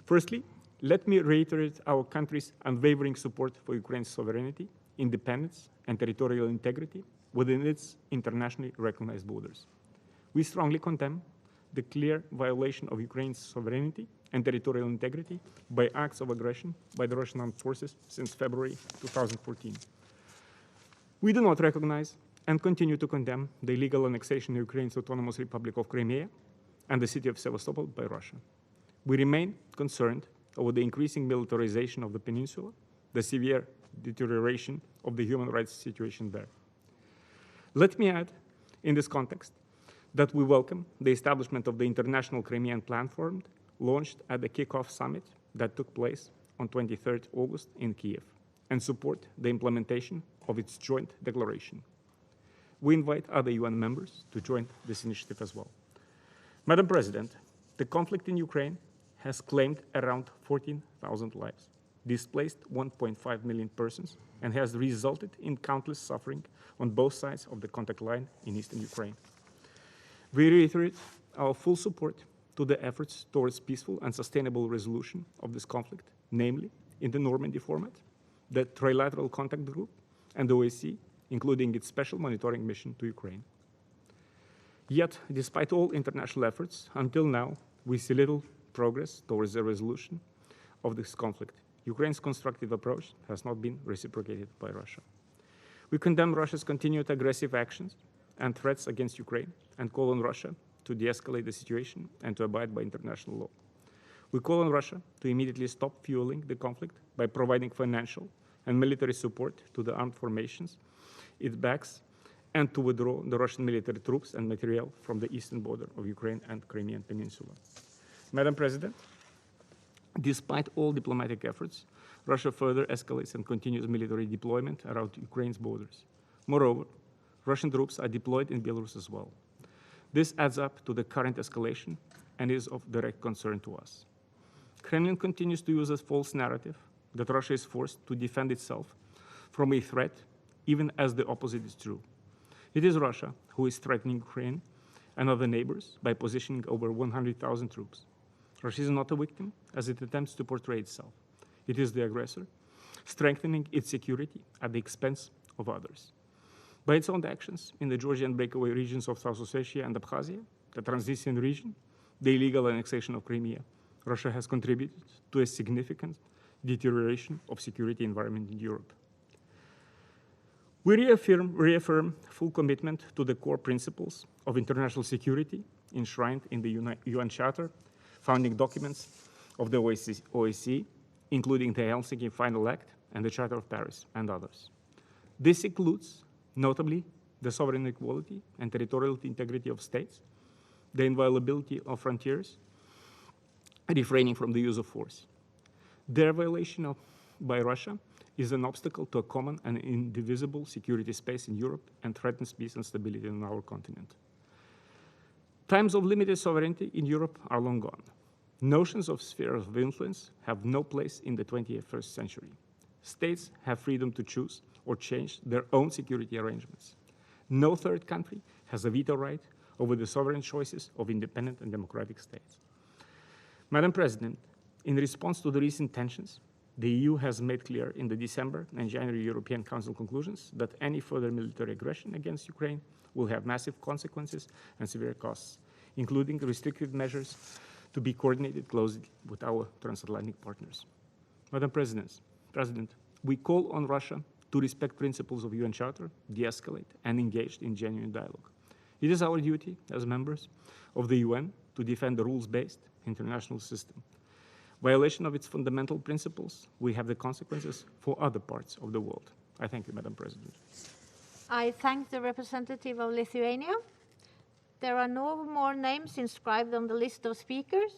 Firstly, let me reiterate our country's unwavering support for Ukraine's sovereignty, independence, and territorial integrity within its internationally recognized borders. We strongly condemn the clear violation of Ukraine's sovereignty and territorial integrity by acts of aggression by the Russian armed forces since February 2014. We do not recognize and continue to condemn the illegal annexation of Ukraine's Autonomous Republic of Crimea and the city of Sevastopol by Russia. We remain concerned over the increasing militarization of the peninsula, the severe deterioration of the human rights situation there. Let me add, in this context, that we welcome the establishment of the International Crimean Platform launched at the kickoff summit that took place on 23rd August in Kiev, and support the implementation of its joint declaration. We invite other UN members to join this initiative as well. Madam President, the conflict in Ukraine has claimed around 14,000 lives, displaced 1.5 million persons, and has resulted in countless suffering on both sides of the contact line in eastern Ukraine. We reiterate our full support to the efforts towards peaceful and sustainable resolution of this conflict, namely in the Normandy format, the Trilateral Contact Group, and the OSCE, including its special monitoring mission to Ukraine. Yet, despite all international efforts, until now, we see little progress towards the resolution of this conflict. Ukraine's constructive approach has not been reciprocated by Russia. We condemn Russia's continued aggressive actions and threats against Ukraine and call on Russia to de-escalate the situation and to abide by international law. We call on Russia to immediately stop fueling the conflict by providing financial and military support to the armed formations it backs, and to withdraw the Russian military troops and materiel from the eastern border of Ukraine and Crimean Peninsula. Madam President, despite all diplomatic efforts, Russia further escalates and continues military deployment around Ukraine's borders. Moreover, Russian troops are deployed in Belarus as well. This adds up to the current escalation and is of direct concern to us. Kremlin continues to use a false narrative that Russia is forced to defend itself from a threat, even as the opposite is true. It is Russia who is threatening Ukraine and other neighbors by positioning over 100,000 troops. Russia is not a victim, as it attempts to portray itself. It is the aggressor, strengthening its security at the expense of others. By its own actions in the Georgian breakaway regions of South Ossetia and Abkhazia, the Transnistrian region, the illegal annexation of Crimea, Russia has contributed to a significant deterioration of security environment in Europe. We reaffirm full commitment to the core principles of international security enshrined in the UN Charter, founding documents of the OSCE, including the Helsinki Final Act and the Charter of Paris, and others. This includes, notably, the sovereign equality and territorial integrity of states, the inviolability of frontiers, refraining from the use of force. Their violation by Russia is an obstacle to a common and indivisible security space in Europe and threatens peace and stability on our continent. Times of limited sovereignty in Europe are long gone. Notions of spheres of influence have no place in the 21st century. States have freedom to choose or change their own security arrangements. No third country has a veto right over the sovereign choices of independent and democratic states. Madam President, in response to the recent tensions, the EU has made clear in the December and January European Council conclusions that any further military aggression against Ukraine will have massive consequences and severe costs, including restrictive measures to be coordinated closely with our transatlantic partners. Madam President, we call on Russia to respect principles of UN Charter, de-escalate, and engage in genuine dialogue. It is our duty as members of the UN to defend the rules-based international system. Violation of its fundamental principles will have the consequences for other parts of the world. I thank you, Madam President. I thank the representative of Lithuania. There are no more names inscribed on the list of speakers.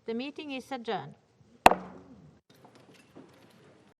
The meeting is adjourned.